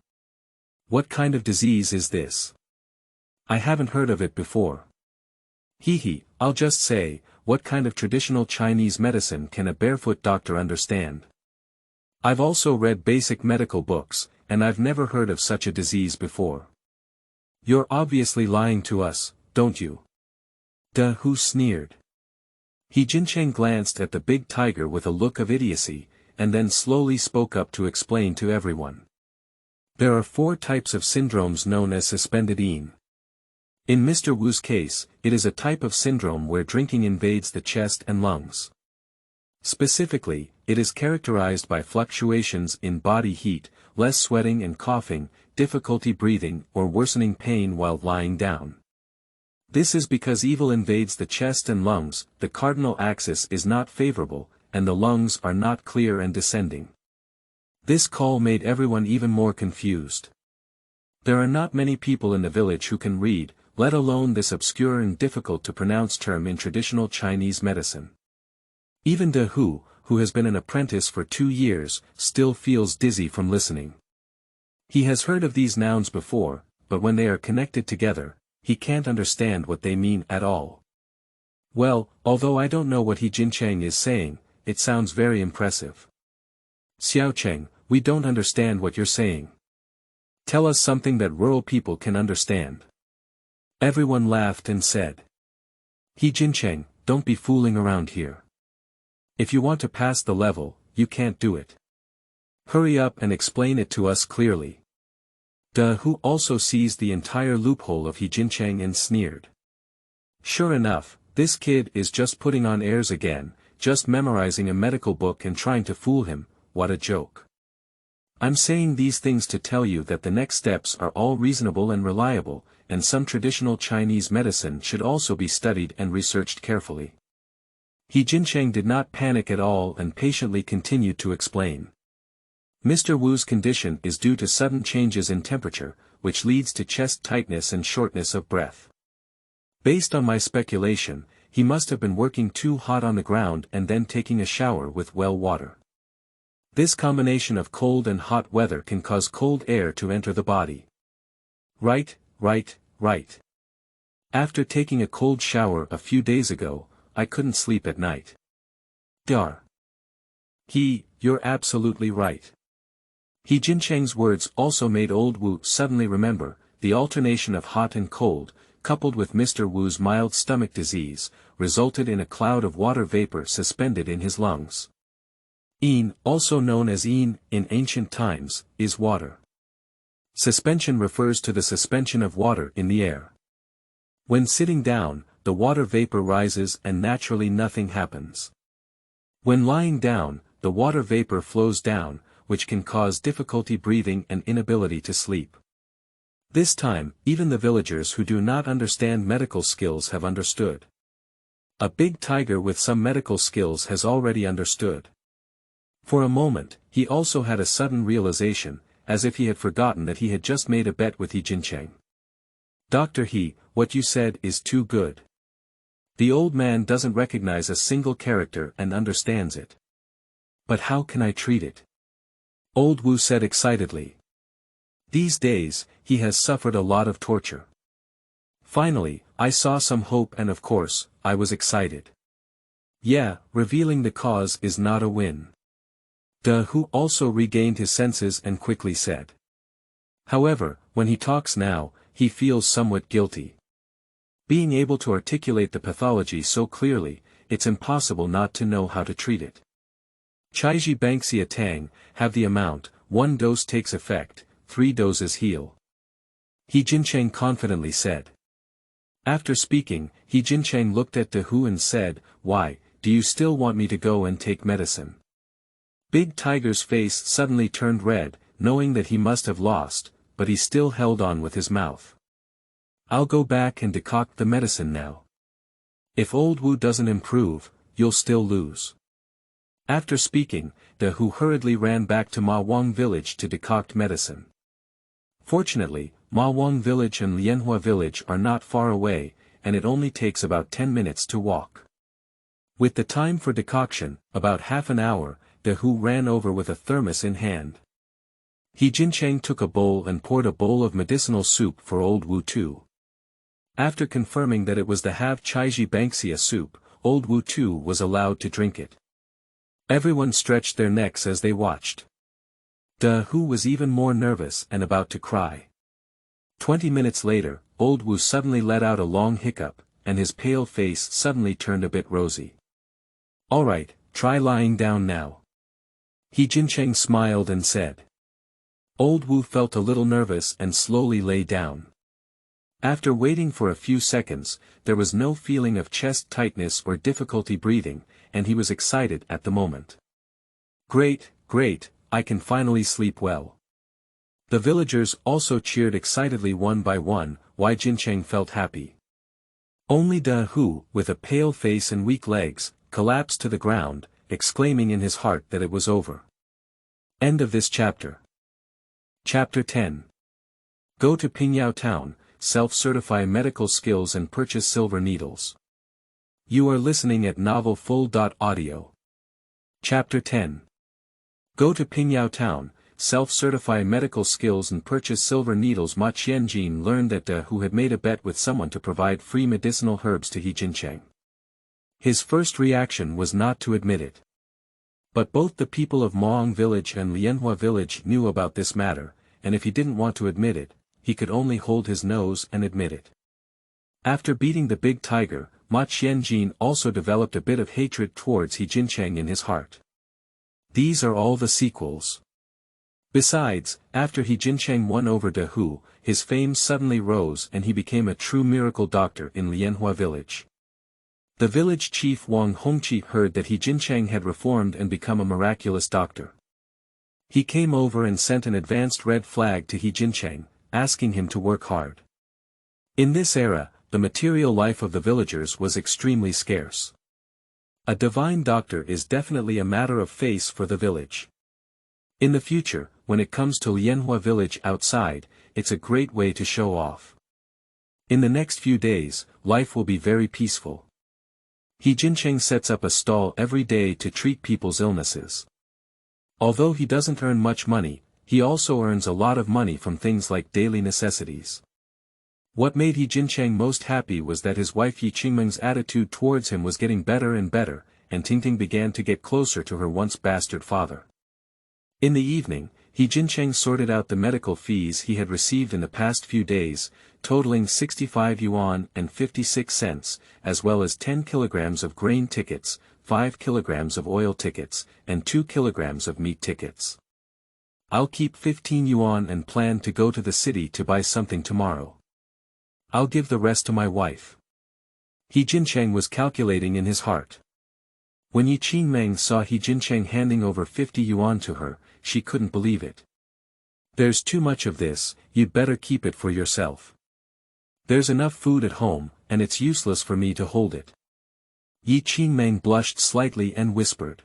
A: What kind of disease is this? I haven't heard of it before. I'll just say, what kind of traditional Chinese medicine can a barefoot doctor understand? I've also read basic medical books, and I've never heard of such a disease before. You're obviously lying to us, don't you? Who sneered. He Jincheng glanced at the Big Tiger with a look of idiocy, and then slowly spoke up to explain to everyone. There are 4 types of syndromes known as suspended yin. In Mr. Wu's case, it is a type of syndrome where drinking invades the chest and lungs. Specifically, it is characterized by fluctuations in body heat, less sweating and coughing, difficulty breathing or worsening pain while lying down. This is because evil invades the chest and lungs, the cardinal axis is not favorable, and the lungs are not clear and descending. This call made everyone even more confused. There are not many people in the village who can read, let alone this obscure and difficult to pronounce term in traditional Chinese medicine. Even who has been an apprentice for 2 years, still feels dizzy from listening. He has heard of these nouns before, but when they are connected together, he can't understand what they mean at all. Well, although I don't know what He Jincheng is saying, it sounds very impressive. Xiaocheng, we don't understand what you're saying. Tell us something that rural people can understand. Everyone laughed and said. He Jincheng, don't be fooling around here. If you want to pass the level, you can't do it. Hurry up and explain it to us clearly. Who also seized the entire loophole of He Jincheng and sneered. Sure enough, this kid is just putting on airs again, just memorizing a medical book and trying to fool him, what a joke. I'm saying these things to tell you that the next steps are all reasonable and reliable, and some traditional Chinese medicine should also be studied and researched carefully. He Jincheng did not panic at all and patiently continued to explain. Mr. Wu's condition is due to sudden changes in temperature, which leads to chest tightness and shortness of breath. Based on my speculation, he must have been working too hot on the ground and then taking a shower with well water. This combination of cold and hot weather can cause cold air to enter the body. Right. After taking a cold shower a few days ago, I couldn't sleep at night. Dar. You're absolutely right. He Jincheng's words also made old Wu suddenly remember, the alternation of hot and cold, coupled with Mr. Wu's mild stomach disease, resulted in a cloud of water vapor suspended in his lungs. Yin, also known as yin, in ancient times, is water. Suspension refers to the suspension of water in the air. When sitting down, the water vapor rises and naturally nothing happens. When lying down, the water vapor flows down, which can cause difficulty breathing and inability to sleep. This time, even the villagers who do not understand medical skills have understood. A big tiger with some medical skills has already understood. For a moment, he also had a sudden realization, as if he had forgotten that he had just made a bet with He Jincheng. Dr. He, what you said is too good. The old man doesn't recognize a single character and understands it. But how can I treat it? Old Wu said excitedly. These days, he has suffered a lot of torture. Finally, I saw some hope and of course, I was excited. Yeah, revealing the cause is not a win. De Hu also regained his senses and quickly said. However, when he talks now, he feels somewhat guilty. Being able to articulate the pathology so clearly, it's impossible not to know how to treat it. Chaiji Banksia Tang, have the amount, 1 dose takes effect, 3 doses heal. He Jincheng confidently said. After speaking, He Jincheng looked at De Hu and said, why, do you still want me to go and take medicine? Big Tiger's face suddenly turned red, knowing that he must have lost, but he still held on with his mouth. I'll go back and decoct the medicine now. If old Wu doesn't improve, you'll still lose. After speaking, De Hu hurriedly ran back to Ma Wang village to decoct medicine. Fortunately, Ma Wang village and Lianhua village are not far away, and it only takes about 10 minutes to walk. With the time for decoction, about half an hour, De Hu ran over with a thermos in hand. He Jincheng took a bowl and poured a bowl of medicinal soup for old Wu too. After confirming that it was the half Chaiji Banksia soup, old Wu too was allowed to drink it. Everyone stretched their necks as they watched. De Hu was even more nervous and about to cry. 20 minutes later, old Wu suddenly let out a long hiccup, and his pale face suddenly turned a bit rosy. Alright, try lying down now. He Jincheng smiled and said. Old Wu felt a little nervous and slowly lay down. After waiting for a few seconds, there was no feeling of chest tightness or difficulty breathing, and he was excited at the moment. Great, I can finally sleep well. The villagers also cheered excitedly one by one, while Jincheng felt happy. Only De Hu, with a pale face and weak legs, collapsed to the ground, exclaiming in his heart that it was over. End of this chapter. Chapter 10. Go to Pingyao Town, self-certify medical skills and purchase silver needles. You are listening at novelfull.audio. Chapter 10. Go to Pingyao Town, self-certify medical skills and purchase silver needles. Ma Qianjin learned that De Hu had made a bet with someone to provide free medicinal herbs to He Jincheng. His first reaction was not to admit it. But both the people of Maong village and Lianhua village knew about this matter, and if he didn't want to admit it, he could only hold his nose and admit it. After beating the big tiger, Ma Qianjin also developed a bit of hatred towards He Jincheng in his heart. These are all the sequels. Besides, after He Jincheng won over De Hu, his fame suddenly rose and he became a true miracle doctor in Lianhua village. The village chief Wang Hongqi heard that He Jincheng had reformed and become a miraculous doctor. He came over and sent an advanced red flag to He Jincheng, asking him to work hard. In this era, the material life of the villagers was extremely scarce. A divine doctor is definitely a matter of face for the village. In the future, when it comes to Lianhua village outside, it's a great way to show off. In the next few days, life will be very peaceful. He Jincheng sets up a stall every day to treat people's illnesses. Although he doesn't earn much money, he also earns a lot of money from things like daily necessities. What made He Jincheng most happy was that his wife He Qingmeng's attitude towards him was getting better and better, and Tingting began to get closer to her once bastard father. In the evening, He Jincheng sorted out the medical fees he had received in the past few days, totaling 65 yuan and 56 cents, as well as 10 kilograms of grain tickets, 5 kilograms of oil tickets, and 2 kilograms of meat tickets. I'll keep 15 yuan and plan to go to the city to buy something tomorrow. I'll give the rest to my wife. He Jincheng was calculating in his heart. When Yi Qingmeng saw He Jincheng handing over 50 yuan to her, she couldn't believe it. There's too much of this, you'd better keep it for yourself. There's enough food at home, and it's useless for me to hold it. Yi Qingmeng blushed slightly and whispered.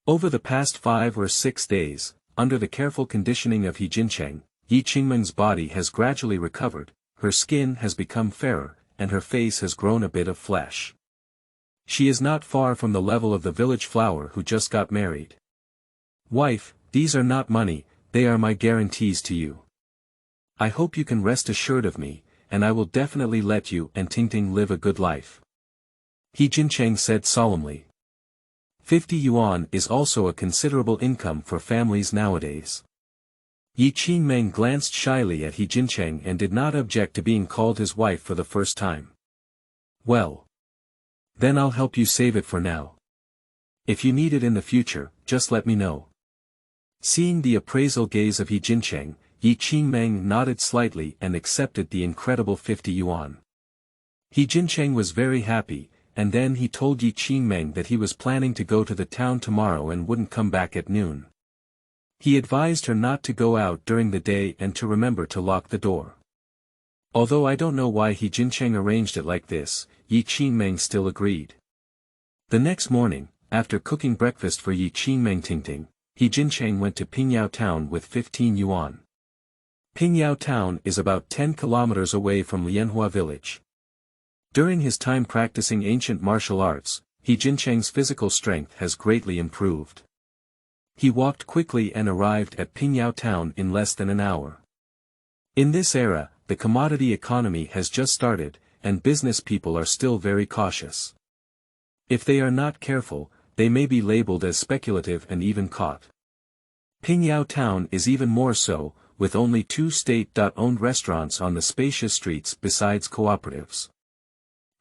A: Over the past 5 or 6 days, under the careful conditioning of He Jincheng, Yi Qingmeng's body has gradually recovered, her skin has become fairer, and her face has grown a bit of flesh. She is not far from the level of the village flower who just got married. Wife, these are not money, they are my guarantees to you. I hope you can rest assured of me, and I will definitely let you and Tingting live a good life. He Jincheng said solemnly. 50 yuan is also a considerable income for families nowadays. Yi Qingmeng glanced shyly at He Jincheng and did not object to being called his wife for the first time. Well. Then I'll help you save it for now. If you need it in the future, just let me know. Seeing the appraisal gaze of He Jincheng, Yi Qingmeng nodded slightly and accepted the incredible 50 yuan. He Jincheng was very happy, and then he told Yi Qingmeng that he was planning to go to the town tomorrow and wouldn't come back at noon. He advised her not to go out during the day and to remember to lock the door. Although I don't know why He Jincheng arranged it like this, Yi Qingmeng still agreed. The next morning, after cooking breakfast for Yi Qingmeng Tingting, He Jincheng went to Pingyao Town with 15 yuan. Pingyao Town is about 10 kilometers away from Lianhua village. During his time practicing ancient martial arts, He Jincheng's physical strength has greatly improved. He walked quickly and arrived at Pingyao Town in less than an hour. In this era, the commodity economy has just started, and business people are still very cautious. If they are not careful, they may be labeled as speculative and even caught. Pingyao Town is even more so, with only 2 state-owned restaurants on the spacious streets besides cooperatives.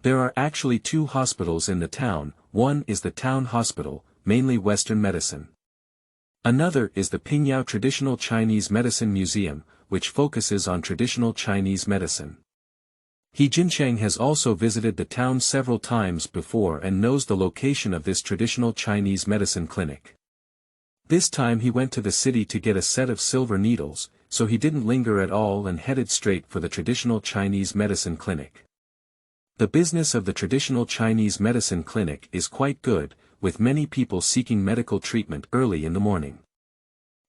A: There are actually 2 hospitals in the town, one is the town hospital, mainly Western medicine. Another is the Pingyao Traditional Chinese Medicine Museum, which focuses on traditional Chinese medicine. He Jincheng has also visited the town several times before and knows the location of this traditional Chinese medicine clinic. This time he went to the city to get a set of silver needles, so he didn't linger at all and headed straight for the traditional Chinese medicine clinic. The business of the traditional Chinese medicine clinic is quite good, with many people seeking medical treatment early in the morning.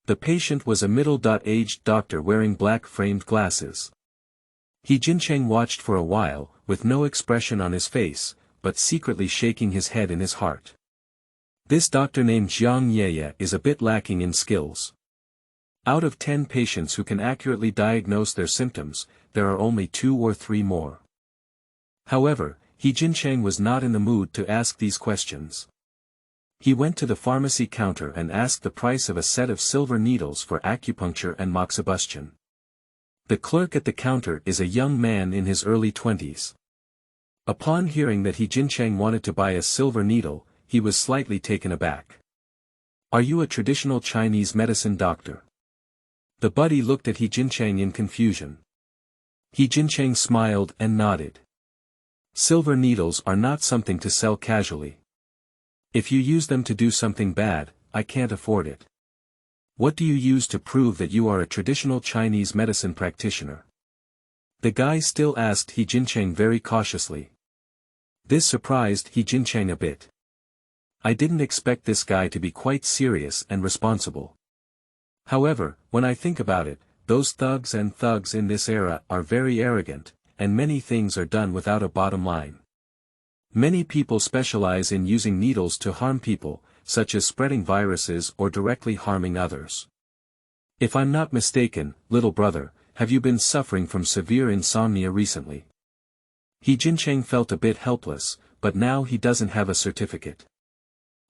A: The patient was a middle-aged doctor wearing black-framed glasses. He Jincheng watched for a while, with no expression on his face, but secretly shaking his head in his heart. This doctor named Zhang Yeye is a bit lacking in skills. Out of 10 patients who can accurately diagnose their symptoms, there are only 2 or 3 more. However, He Jincheng was not in the mood to ask these questions. He went to the pharmacy counter and asked the price of a set of silver needles for acupuncture and moxibustion. The clerk at the counter is a young man in his early 20s. Upon hearing that He Jincheng wanted to buy a silver needle, he was slightly taken aback. Are you a traditional Chinese medicine doctor? The buddy looked at He Jincheng in confusion. He Jincheng smiled and nodded. Silver needles are not something to sell casually. If you use them to do something bad, I can't afford it. What do you use to prove that you are a traditional Chinese medicine practitioner? The guy still asked He Jincheng very cautiously. This surprised He Jincheng a bit. I didn't expect this guy to be quite serious and responsible. However, when I think about it, those thugs in this era are very arrogant, and many things are done without a bottom line. Many people specialize in using needles to harm people, such as spreading viruses or directly harming others. If I'm not mistaken, little brother, have you been suffering from severe insomnia recently? He Jincheng felt a bit helpless, but now he doesn't have a certificate.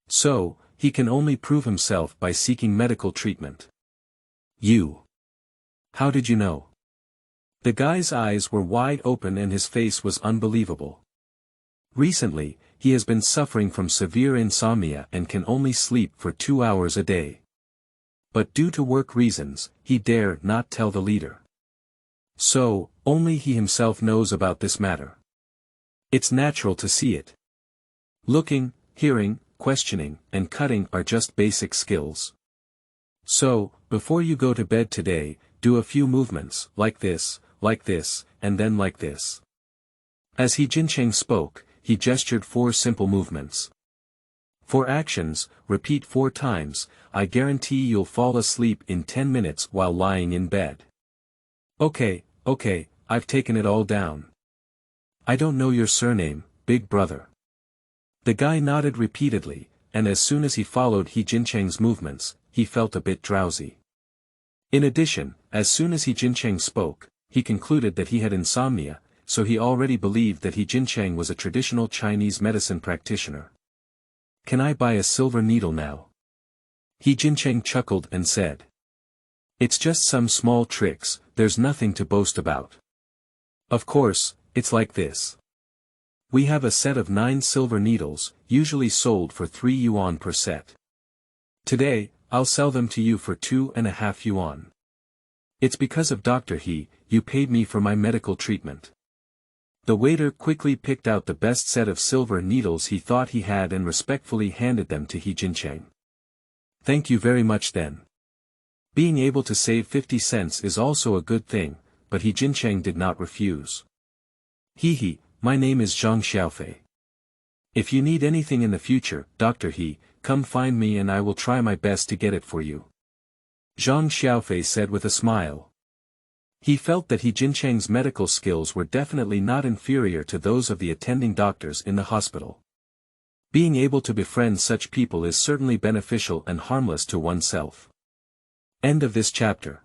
A: So, he can only prove himself by seeking medical treatment. You. How did you know? The guy's eyes were wide open and his face was unbelievable. Recently, he has been suffering from severe insomnia and can only sleep for 2 hours a day. But due to work reasons, he dare not tell the leader. So, only he himself knows about this matter. It's natural to see it. Looking, hearing, questioning, and cutting are just basic skills. So, before you go to bed today, do a few movements, like this, and then like this. As He Jincheng spoke, he gestured 4 simple movements. For actions, repeat 4 times, I guarantee you'll fall asleep in 10 minutes while lying in bed. Okay, I've taken it all down. I don't know your surname, big brother. The guy nodded repeatedly, and as soon as he followed He Jincheng's movements, he felt a bit drowsy. In addition, as soon as He Jincheng spoke, he concluded that he had insomnia, so he already believed that He Jincheng was a traditional Chinese medicine practitioner. Can I buy a silver needle now? He Jincheng chuckled and said. It's just some small tricks, there's nothing to boast about. Of course, it's like this. We have a set of 9 silver needles, usually sold for 3 yuan per set. Today, I'll sell them to you for 2.5 yuan. It's because of Dr. He, you paid me for my medical treatment. The waiter quickly picked out the best set of silver needles he thought he had and respectfully handed them to He Jincheng. Thank you very much then. Being able to save 50 cents is also a good thing, but He Jincheng did not refuse. My name is Zhang Xiaofei. If you need anything in the future, Dr. He, come find me and I will try my best to get it for you. Zhang Xiaofei said with a smile. He felt that He Jincheng's medical skills were definitely not inferior to those of the attending doctors in the hospital. Being able to befriend such people is certainly beneficial and harmless to oneself. End of this chapter.